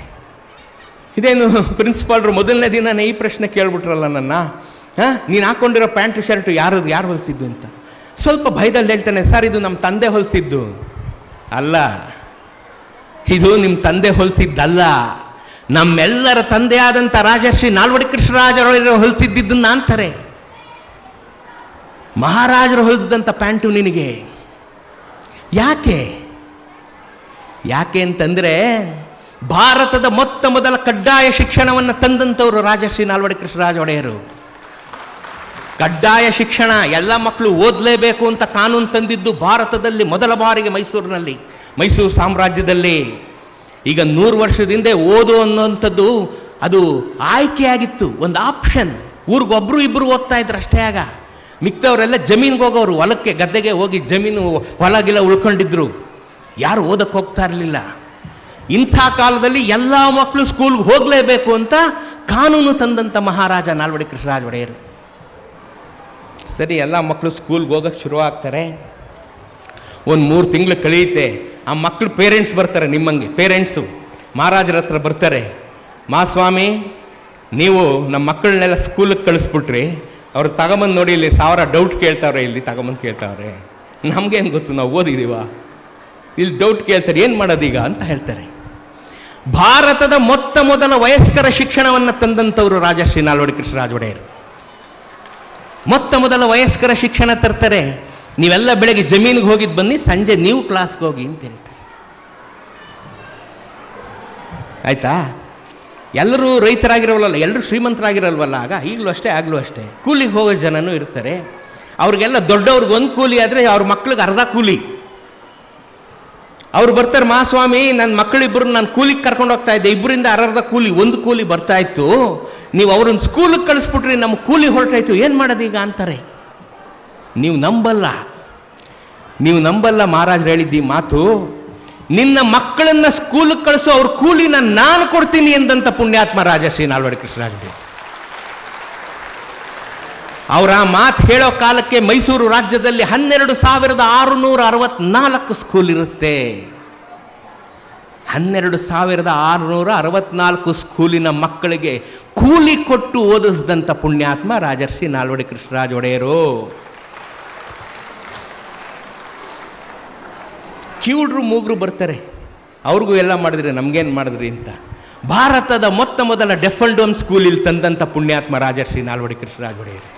ಇದೇನು ಪ್ರಿನ್ಸಿಪಾಲ್ರು ಮೊದಲನೇ ದಿನನೇ ಈ ಪ್ರಶ್ನೆ ಕೇಳ್ಬಿಟ್ರಲ್ಲ ನನ್ನ, ನೀನು ಹಾಕ್ಕೊಂಡಿರೋ ಪ್ಯಾಂಟು ಶರ್ಟು ಯಾರು ಹೊಲಿಸಿದ್ದು ಅಂತ. ಸ್ವಲ್ಪ ಭಯದಲ್ಲಿ ಹೇಳ್ತಾನೆ, ಸರ್ ಇದು ನಮ್ಮ ತಂದೆ ಹೊಲಿಸಿದ್ದು. ಅಲ್ಲ, ಇದು ನಿಮ್ಮ ತಂದೆ ಹೊಲಿಸಿದ್ದಲ್ಲ, ನಮ್ಮೆಲ್ಲರ ತಂದೆ ಆದಂಥ ರಾಜರ್ಷಿ ನಾಲ್ವಡಿ ಕೃಷ್ಣರಾಜರು ಹೊಲಿಸಿದ್ದನ್ನ ಅಂತಾರೆ. ಮಹಾರಾಜರು ಹೊಲಿಸಿದಂಥ ಪ್ಯಾಂಟು ನಿನಗೆ. ಯಾಕೆ ಅಂತಂದರೆ ಭಾರತದ ಮೊದಲ ಕಡ್ಡಾಯ ಶಿಕ್ಷಣವನ್ನು ತಂದಂಥವರು ರಾಜರ್ಷಿ ನಾಲ್ವಡಿ ಕೃಷ್ಣರಾಜ ಒಡೆಯರು. ಕಡ್ಡಾಯ ಶಿಕ್ಷಣ, ಎಲ್ಲ ಮಕ್ಕಳು ಓದಲೇಬೇಕು ಅಂತ ಕಾನೂನು ತಂದಿದ್ದು ಭಾರತದಲ್ಲಿ ಮೊದಲ ಬಾರಿಗೆ ಮೈಸೂರಿನಲ್ಲಿ, ಮೈಸೂರು ಸಾಮ್ರಾಜ್ಯದಲ್ಲಿ. ಈಗ 100 ವರ್ಷದಿಂದ ಓದು ಅನ್ನೋಂಥದ್ದು ಅದು ಆಯ್ಕೆಯಾಗಿತ್ತು, ಒಂದು ಆಪ್ಷನ್. ಊರಿಗೊಬ್ಬರು ಇಬ್ಬರು ಓದ್ತಾ ಇದ್ರು ಅಷ್ಟೇ. ಆಗ ಮಿಕ್ತವರೆಲ್ಲ ಜಮೀನಿಗೆ ಹೋಗೋರು, ಹೊಲಕ್ಕೆ ಗದ್ದೆಗೆ ಹೋಗಿ ಜಮೀನು ಹೊಲಗಿಲ್ಲ ಉಳ್ಕೊಂಡಿದ್ರು, ಯಾರು ಓದಕ್ಕೆ ಹೋಗ್ತಾ ಇರಲಿಲ್ಲ. ಇಂಥ ಕಾಲದಲ್ಲಿ ಎಲ್ಲ ಮಕ್ಕಳು ಸ್ಕೂಲ್ಗೆ ಹೋಗಲೇಬೇಕು ಅಂತ ಕಾನೂನು ತಂದಂಥ ಮಹಾರಾಜ ನಾಲ್ವಡಿ ಕೃಷ್ಣರಾಜ ಒಡೆಯರು. ಸರಿ, ಎಲ್ಲ ಮಕ್ಕಳು ಸ್ಕೂಲ್ಗೆ ಹೋಗೋಕ್ಕೆ ಶುರು ಆಗ್ತಾರೆ. ಒಂದು 3 ತಿಂಗಳು ಕಳೆಯುತ್ತೆ. ಆ ಮಕ್ಕಳು ಪೇರೆಂಟ್ಸ್ ಬರ್ತಾರೆ, ನಿಮ್ಮಂಗೆ ಪೇರೆಂಟ್ಸು ಮಹಾರಾಜರ ಹತ್ರ ಬರ್ತಾರೆ. ಮಾಸ್ವಾಮಿ, ನೀವು ನಮ್ಮ ಮಕ್ಕಳನ್ನೆಲ್ಲ ಸ್ಕೂಲಿಗೆ ಕಳಿಸ್ಬಿಟ್ರಿ, ಅವ್ರು ತಗೊಂಬಂದು ನೋಡಿ ಇಲ್ಲಿ 1000 ಡೌಟ್ ಕೇಳ್ತಾವ್ರೆ, ಇಲ್ಲಿ ತಗೊಂಬಂದು ಕೇಳ್ತಾವ್ರೆ. ನಮಗೇನು ಗೊತ್ತು, ನಾವು ಓದಿದ್ದೀವ, ಇಲ್ಲಿ ಡೌಟ್ ಕೇಳ್ತಾರೆ, ಏನು ಮಾಡೋದೀಗ ಅಂತ ಹೇಳ್ತಾರೆ. ಭಾರತದ ಮೊತ್ತ ಮೊದಲ ವಯಸ್ಕರ ಶಿಕ್ಷಣವನ್ನು ತಂದಂಥವರು ರಾಜಶ್ರೀ ನಾಲ್ವಡಿ ಕೃಷ್ಣರಾಜ ಒಡೆಯರು. ಮೊತ್ತ ಮೊದಲ ವಯಸ್ಕರ ಶಿಕ್ಷಣ ತರ್ತಾರೆ. ನೀವೆಲ್ಲ ಬೆಳಗ್ಗೆ ಜಮೀನಿಗೆ ಹೋಗಿದ್ದು ಬನ್ನಿ, ಸಂಜೆ ನೀವು ಕ್ಲಾಸ್ಗೆ ಹೋಗಿ ಅಂತ ಹೇಳ್ತಾರೆ. ಆಯಿತಾ? ಎಲ್ಲರೂ ರೈತರಾಗಿರೋಲ್ಲ, ಎಲ್ಲರೂ ಶ್ರೀಮಂತರಾಗಿರಲ್ವಲ್ಲ. ಆಗ ಈಗಲೂ ಅಷ್ಟೇ, ಆಗಲೂ ಅಷ್ಟೇ. ಕೂಲಿಗೆ ಹೋಗೋ ಜನನೂ ಇರ್ತಾರೆ. ಅವ್ರಿಗೆಲ್ಲ ದೊಡ್ಡವ್ರಿಗೆ ಒಂದು ಕೂಲಿ ಆದರೆ ಅವ್ರ ಮಕ್ಳಿಗೆ ಅರ್ಧ ಕೂಲಿ. ಅವ್ರು ಬರ್ತಾರೆ, ಮಹಾಸ್ವಾಮಿ ನನ್ನ ಮಕ್ಕಳಿಬ್ಬರು ನಾನು ಕೂಲಿಗೆ ಕರ್ಕೊಂಡು ಹೋಗ್ತಾ ಇದ್ದೆ, ಇಬ್ಬರಿಂದ ಅರ್ಧ ಕೂಲಿ, ಒಂದು ಕೂಲಿ ಬರ್ತಾ ಇತ್ತು, ನೀವು ಅವ್ರನ್ನ ಸ್ಕೂಲಿಗೆ ಕಳಿಸ್ಬಿಟ್ರಿ, ನಮ್ಮ ಕೂಲಿ ಹೊರಟಾಯ್ತು, ಏನು ಮಾಡೋದೀಗ ಅಂತಾರೆ. ನೀವು ನಂಬಲ್ಲ ಮಹಾರಾಜರು ಹೇಳಿದ್ದಿ ಮಾತು. ನಿನ್ನ ಮಕ್ಕಳನ್ನ ಸ್ಕೂಲಿಗೆ ಕಳಿಸೋ ಅವ್ರ ಕೂಲಿನ ನಾನು ಕೊಡ್ತೀನಿ ಎಂದಂತ ಪುಣ್ಯಾತ್ಮ ರಾಜಶ್ರೀ ನಾಲ್ವಡಿ ಕೃಷ್ಣರಾಜ ಒಡೆಯರ್. ಅವರ ಮಾತು ಹೇಳೋ ಕಾಲಕ್ಕೆ ಮೈಸೂರು ರಾಜ್ಯದಲ್ಲಿ 12,664 ಸ್ಕೂಲ್ ಇರುತ್ತೆ. 12,664 ಸ್ಕೂಲಿನ ಮಕ್ಕಳಿಗೆ ಕೂಲಿ ಕೊಟ್ಟು ಓದಿಸಿದಂಥ ಪುಣ್ಯಾತ್ಮ ರಾಜರ್ಷಿ ನಾಲ್ವಡಿ ಕೃಷ್ಣರಾಜ ಒಡೆಯರು. ಕಿವುಡ್ರು ಮೂಗ್ರು ಬರ್ತಾರೆ, ಅವ್ರಿಗೂ ಎಲ್ಲ ಮಾಡಿದ್ರಿ, ನಮಗೇನು ಮಾಡಿದ್ರಿ ಅಂತ. ಭಾರತದ ಮೊತ್ತ ಮೊದಲ ಡೆಫ್ ಅಂಡ್ ಡಮ್ ಸ್ಕೂಲ್ ಇಲ್ಲಿ ತಂದಂಥ ಪುಣ್ಯಾತ್ಮ ರಾಜರ್ಷಿ ನಾಲ್ವಡಿ ಕೃಷ್ಣರಾಜ ಒಡೆಯರು.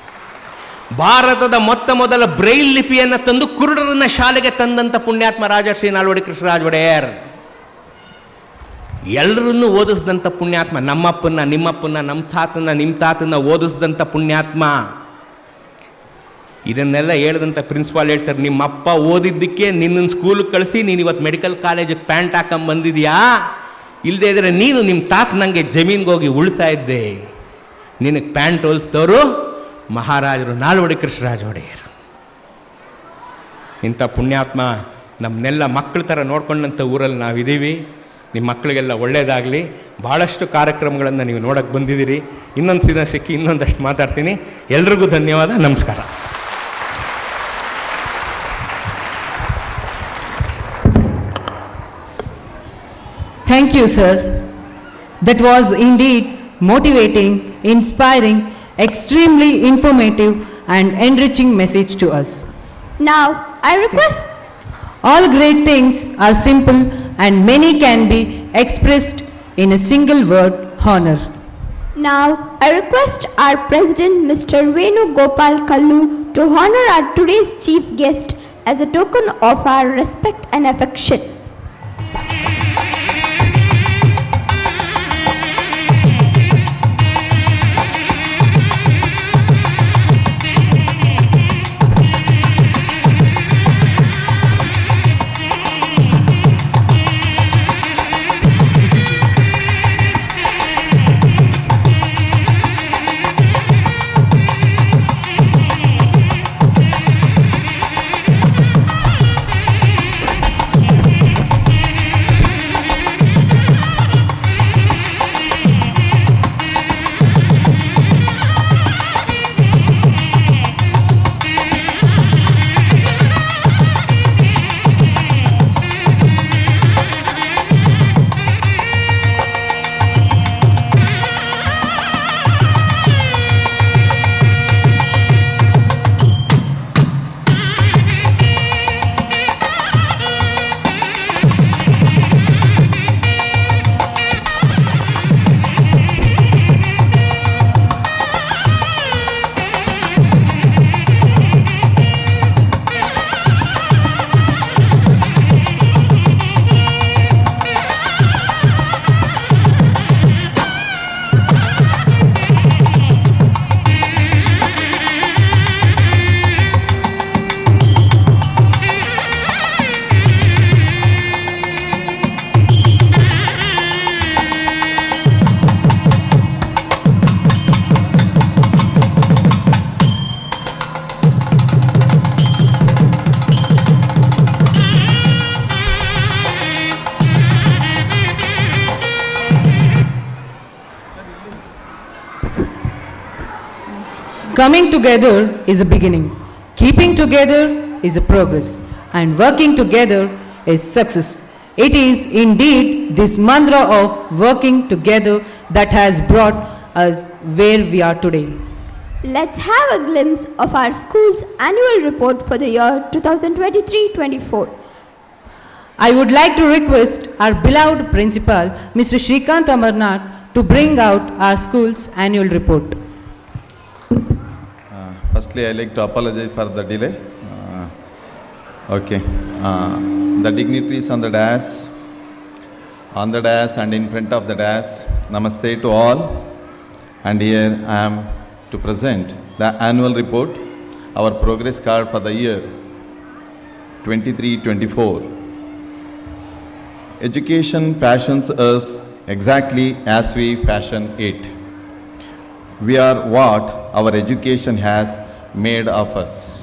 ಭಾರತದ ಮೊತ್ತ ಮೊದಲ ಬ್ರೈಲ್ ಲಿಪಿಯನ್ನು ತಂದು ಕುರುಡರನ್ನ ಶಾಲೆಗೆ ತಂದಂಥ ಪುಣ್ಯಾತ್ಮ ರಾಜಶ್ರೀ ನಾಲ್ವಡಿ ಕೃಷ್ಣರಾಜ ಒಡೆಯರ್. ಎಲ್ಲರನ್ನೂ ಓದಿಸಿದಂಥ ಪುಣ್ಯಾತ್ಮ. ನಮ್ಮಪ್ಪನ್ನ, ನಿಮ್ಮಪ್ಪನ್ನ, ನಮ್ಮ ತಾತನ್ನ, ನಿಮ್ಮ ತಾತನ್ನ ಓದಿಸಿದಂಥ ಪುಣ್ಯಾತ್ಮ. ಇದನ್ನೆಲ್ಲ ಹೇಳ್ದಂಥ ಪ್ರಿನ್ಸಿಪಾಲ್ ಹೇಳ್ತಾರೆ, ನಿಮ್ಮಪ್ಪ ಓದಿದ್ದಕ್ಕೆ ನಿನ್ನನ್ನು ಸ್ಕೂಲಿಗೆ ಕಳಿಸಿ ನೀನು ಇವತ್ತು ಮೆಡಿಕಲ್ ಕಾಲೇಜಿಗೆ ಪ್ಯಾಂಟ್ ಹಾಕೊಂಡ್ ಬಂದಿದ್ಯಾ, ಇಲ್ಲದೇ ಇದ್ರೆ ನೀನು ನಿಮ್ಮ ತಾತ ನನಗೆ ಜಮೀನ್ಗೆ ಹೋಗಿ ಉಳ್ತಾ ಇದ್ದೆ. ನಿನಗೆ ಪ್ಯಾಂಟ್ ಹೊಲಿಸಿದವರು ಮಹಾರಾಜರು ನಾಲ್ವಡಿ ಕೃಷ್ಣರಾಜ ಒಡೆಯರು. ಇಂಥ ಪುಣ್ಯಾತ್ಮ ನಮ್ಮನ್ನೆಲ್ಲ ಮಕ್ಕಳ ಥರ ನೋಡ್ಕೊಂಡಂಥ ಊರಲ್ಲಿ ನಾವಿದ್ದೀವಿ. ನಿಮ್ಮ ಮಕ್ಕಳಿಗೆಲ್ಲ ಒಳ್ಳೆಯದಾಗಲಿ. ಭಾಳಷ್ಟು ಕಾರ್ಯಕ್ರಮಗಳನ್ನು ನೀವು ನೋಡೋಕ್ಕೆ ಬಂದಿದ್ದೀರಿ. ಇನ್ನೊಂದು ದಿನ ಸಿಕ್ಕಿ ಇನ್ನೊಂದಷ್ಟು ಮಾತಾಡ್ತೀನಿ. ಎಲ್ರಿಗೂ ಧನ್ಯವಾದ, ನಮಸ್ಕಾರ. Thank you, sir. That was indeed motivating, inspiring, extremely informative and enriching message to us. Now, I request All great things are simple and many can be expressed in a single word, honor. Now, I request our President Mr. Venu Gopal Kallu to honor our today's chief guest as a token of our respect and affection. Coming together is a beginning, keeping together is a progress, and working together is success. It is indeed this mantra of working together that has brought us where we are today. Let's have a glimpse of our school's annual report for the year 2023-24. I would like to request our beloved principal, Mr. Shrikant Amarnath, to bring out our school's annual report. Firstly, I like to apologize for the delay. The dignitaries on the dais and in front of the dais, namaste to all. And here I am to present the annual report, our progress card for the year 23-24. Education fashions us exactly as we fashion it. We are what our education has made of us.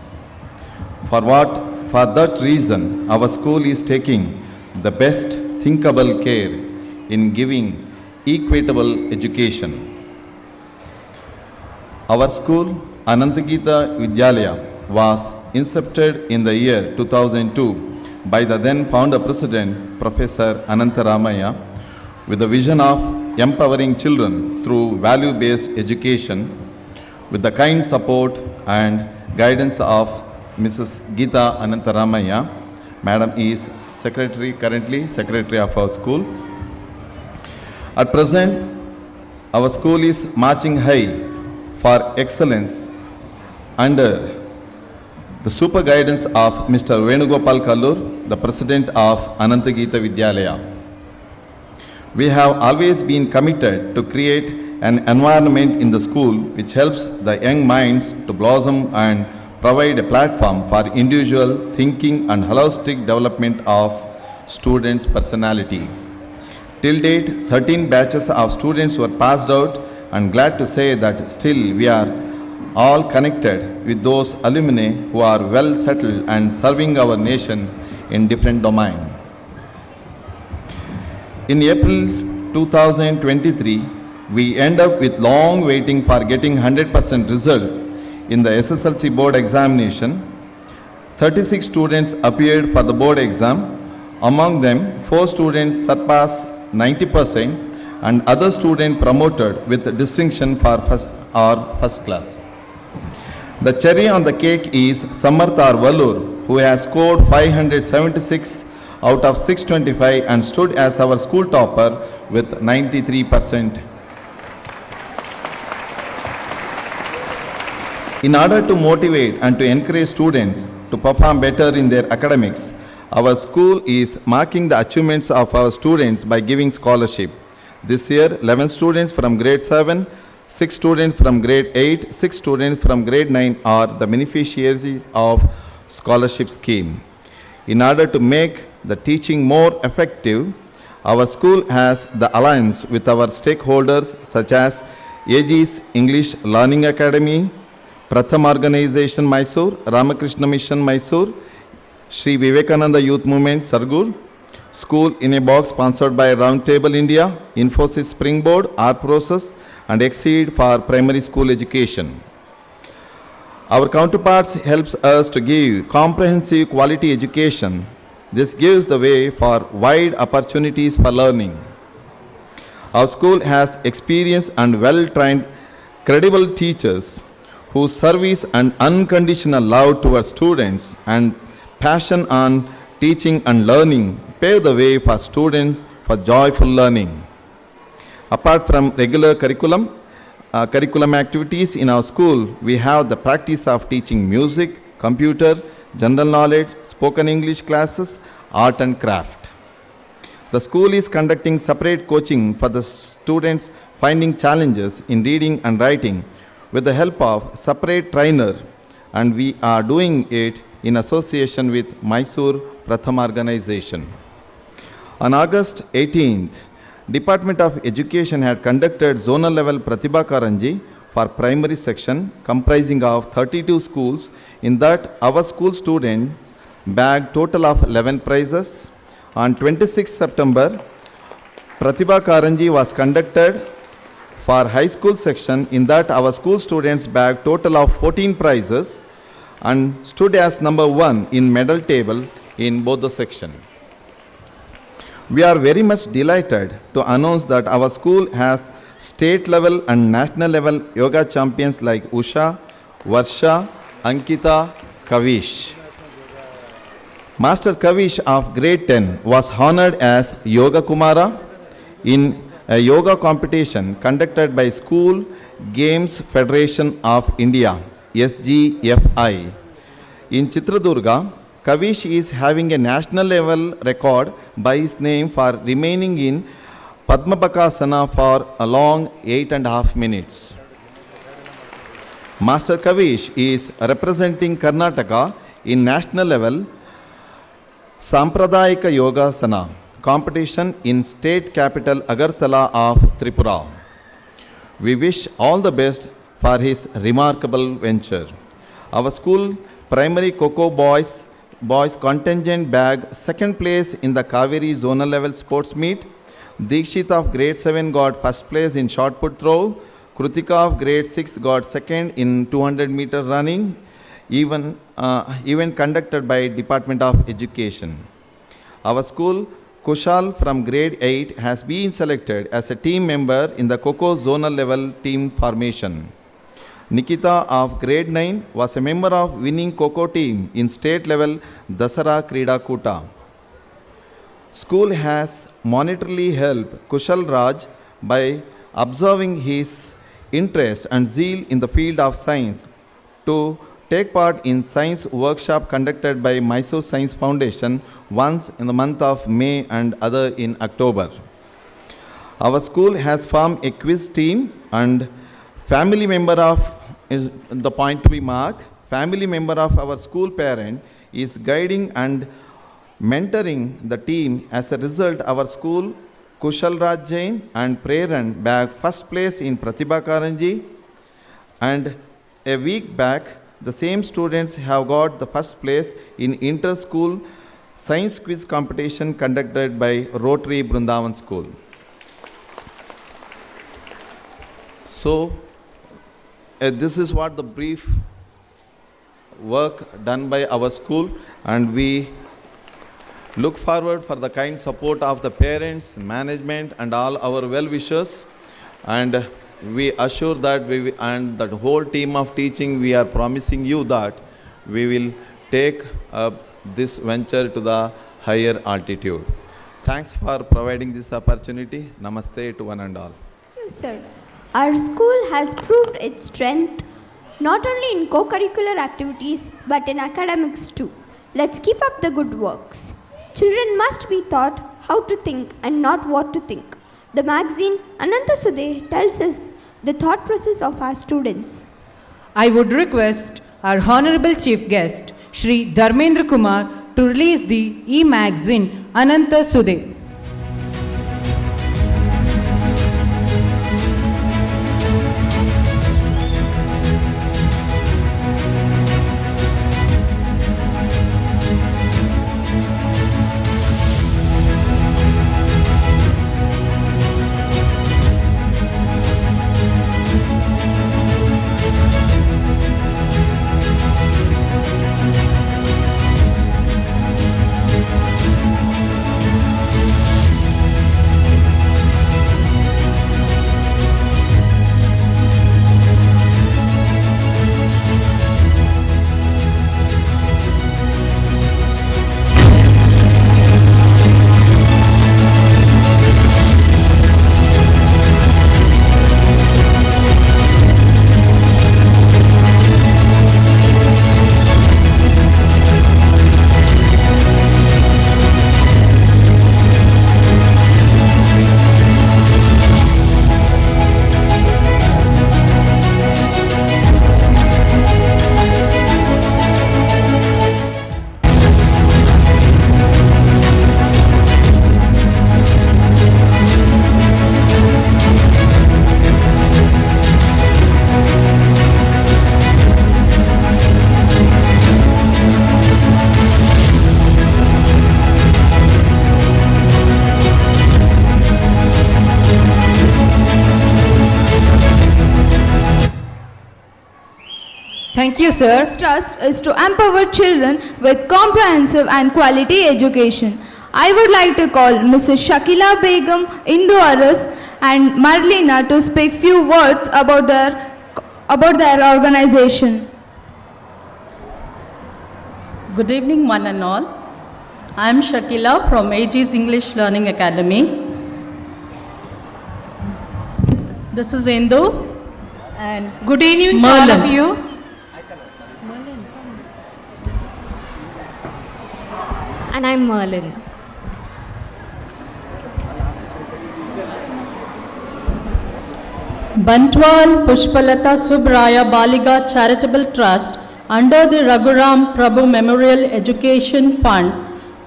For that reason, our school is taking the best thinkable care in giving equitable education. Our school, Anantagita Vidyalaya, was incepted in the year 2002 by the then founder president, Professor Anantaramaya, with the vision of empowering children through value-based education, with the kind support and guidance of Mrs. Geeta Anantaramaya. Madam is currently secretary of our school. At present, our school is marching high for excellence under the super guidance of Mr. Venugopal Kallur, the president of Anantagita Vidyalaya. We have always been committed to create an environment in the school which helps the young minds to blossom and provide a platform for individual thinking and holistic development of students' personality. Till date, 13 batches of students were passed out, and glad to say that still we are all connected with those alumni who are well settled and serving our nation in different domains. In April 2023, we end up with long waiting for getting 100% result in the SSLC board examination. 36 students appeared for the board exam. Among them, 4 students surpassed 90% and other student promoted with distinction for first class. The cherry on the cake is Samarthar Vallur, who has scored 576 out of 625 and stood as our school topper with 93%. In order to motivate and to encourage students to perform better in their academics, our school is marking the achievements of our students by giving scholarship. This year, 11 students from grade 7, 6 students from grade 8, 6 students from grade 9 are the beneficiaries of scholarship scheme. In order to make the teaching more effective, our school has the alliance with our stakeholders such as AG's English Learning Academy, Pratham Organization Mysore, Ramakrishna Mission Mysore, Sri Vivekananda Youth Movement Sargur, School in a Box sponsored by Roundtable India, Infosys Springboard, R-Process and Exceed for primary school education. Our counterparts helps us to give comprehensive quality education. This gives the way for wide opportunities for learning. Our school has experienced and well-trained, credible teachers whose service and unconditional love towards students and passion on teaching and learning pave the way for students for joyful learning. Apart from regular curriculum activities in our school, we have the practice of teaching music, computer, general knowledge, spoken English classes, art and craft. The school is conducting separate coaching for the students finding challenges in reading and writing with the help of separate trainer, and we are doing it in association with Mysore Pratham Organization. On August 18th, Department of Education had conducted zonal level Pratibha Karanji for primary section comprising of 32 schools. In that, our school students bagged total of 11 prizes. On 26 September, Pratibha Karanji was conducted for high school section. In that, our school students bagged total of 14 prizes and stood as number 1 in medal table in both the section. We are very much delighted to announce that our school has state level and national level yoga champions like Usha, Varsha, Ankita, Kavish. Master Kavish of grade 10 was honored as Yoga Kumara in a yoga competition conducted by School Games Federation of India, SGFI. In Chitradurga, Kavish is having a national level record by his name for remaining in Padmabakasana for a long 8.5 minutes. Master Kavish is representing Karnataka in national level Sampradayika Yogasana competition in state capital Agartala of Tripura. We wish all the best for his remarkable venture. Our school primary Coco boys contingent bag second place in the Kaveri zonal level sports meet. Dikshit of grade 7 got first place in shot put throw. Krutika of grade 6 got second in 200 meter running. Event conducted by Department of Education. Our school Kushal from grade 8 has been selected as a team member in the Coco zonal level team formation. Nikita of grade 9 was a member of winning Coco team in state level Dasara Krida Kuta. School has monetarily helped Kushal Raj by observing his interest and zeal in the field of science to take part in science workshop conducted by Mysore Science Foundation once in the month of May and other in October. Our school has formed a quiz team and family member of the point to be marked, family member of our school parent is guiding and mentoring the team. As a result, our school Kushal Raj Jain and Preran bagged first place in Pratibha Karanji, and a week back the same students have got the first place in inter-school science quiz competition conducted by Rotary Brindavan School. So, this is what the brief work done by our school, and we look forward for the kind support of the parents, management and all our well-wishers, and we assure that and the whole team of teaching, we are promising you that we will take this venture to the higher altitude. Thanks for providing this opportunity. Namaste to one and all. Thank you, sir. Our school has proved its strength not only in co-curricular activities but in academics too. Let's keep up the good works. Children must be taught how to think and not what to think. The magazine Ananta Sude tells us the thought process of our students. I would request our Honorable Chief Guest, Shri Dharmendra Kumar, to release the e-magazine Ananta Sude. Thank you, sir. Its trust is to empower children with comprehensive and quality education. I would like to call Mrs. Shakila Begum, Indu Arus and Marlena to speak few words about their organization. Good evening, one and all. I am Shakila from AG's English Learning Academy. This is Indu and Good evening to all of you. And I'm Merlin. Bantwal Pushpalata Subraya Baliga Charitable Trust under the Raghuram Prabhu Memorial Education Fund.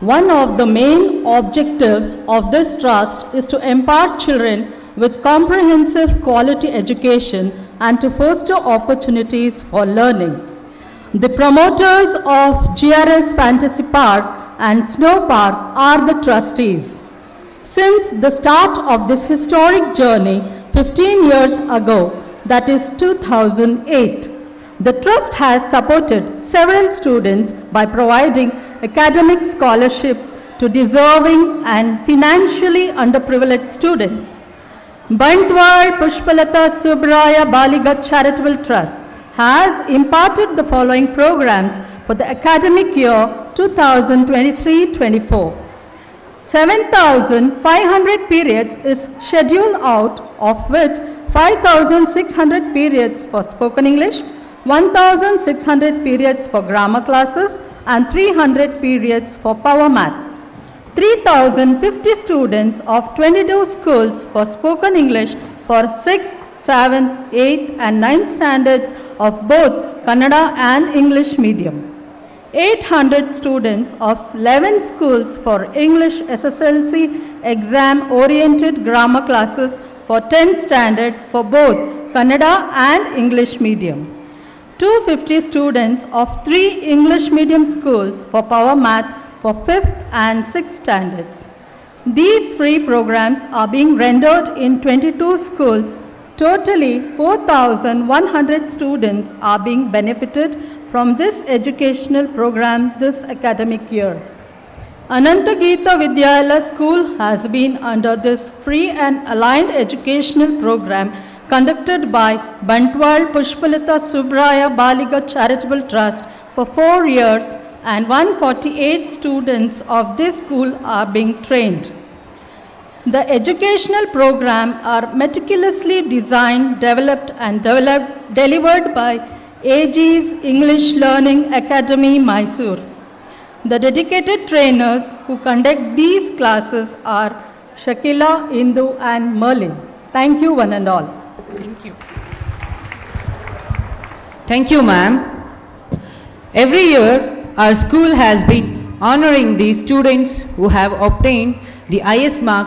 One of the main objectives of this trust is to impart children with comprehensive quality education and to foster opportunities for learning. The promoters of GRS Fantasy Park and Snow Park are the trustees. Since the start of this historic journey 15 years ago, that is 2008, the trust has supported several students by providing academic scholarships to deserving and financially underprivileged students. Bantwal Pushpalata Subraya Baliga Charitable Trust has imparted the following programs for the academic year 2023-24. 7,500 periods is scheduled out, of which 5,600 periods for spoken English, 1,600 periods for grammar classes and 300 periods for power math. 3,050 students of 22 schools for spoken English for 6th, 7th, 8th and 9th standards of both Kannada and English medium. 800 students of 11 schools for English SSLC exam-oriented grammar classes for 10th standard for both Kannada and English medium. 250 students of 3 English medium schools for power math for 5th and 6th standards. These free programs are being rendered in 22 schools. Totally 4,100 students are being benefited from this educational program this academic year. Anantagita Vidyalaya School has been under this free and aligned educational program conducted by Bantwal Pushpalata Subraya Baliga Charitable Trust for 4 years, and 148 students of this school are being trained. The educational program are meticulously designed, developed and delivered by AG's English Learning Academy, Mysore. The dedicated trainers who conduct these classes are Shakila, Indu and Merlin. Thank you one and all. Thank you, ma'am. Every year, our school has been honoring the students who have obtained the highest mark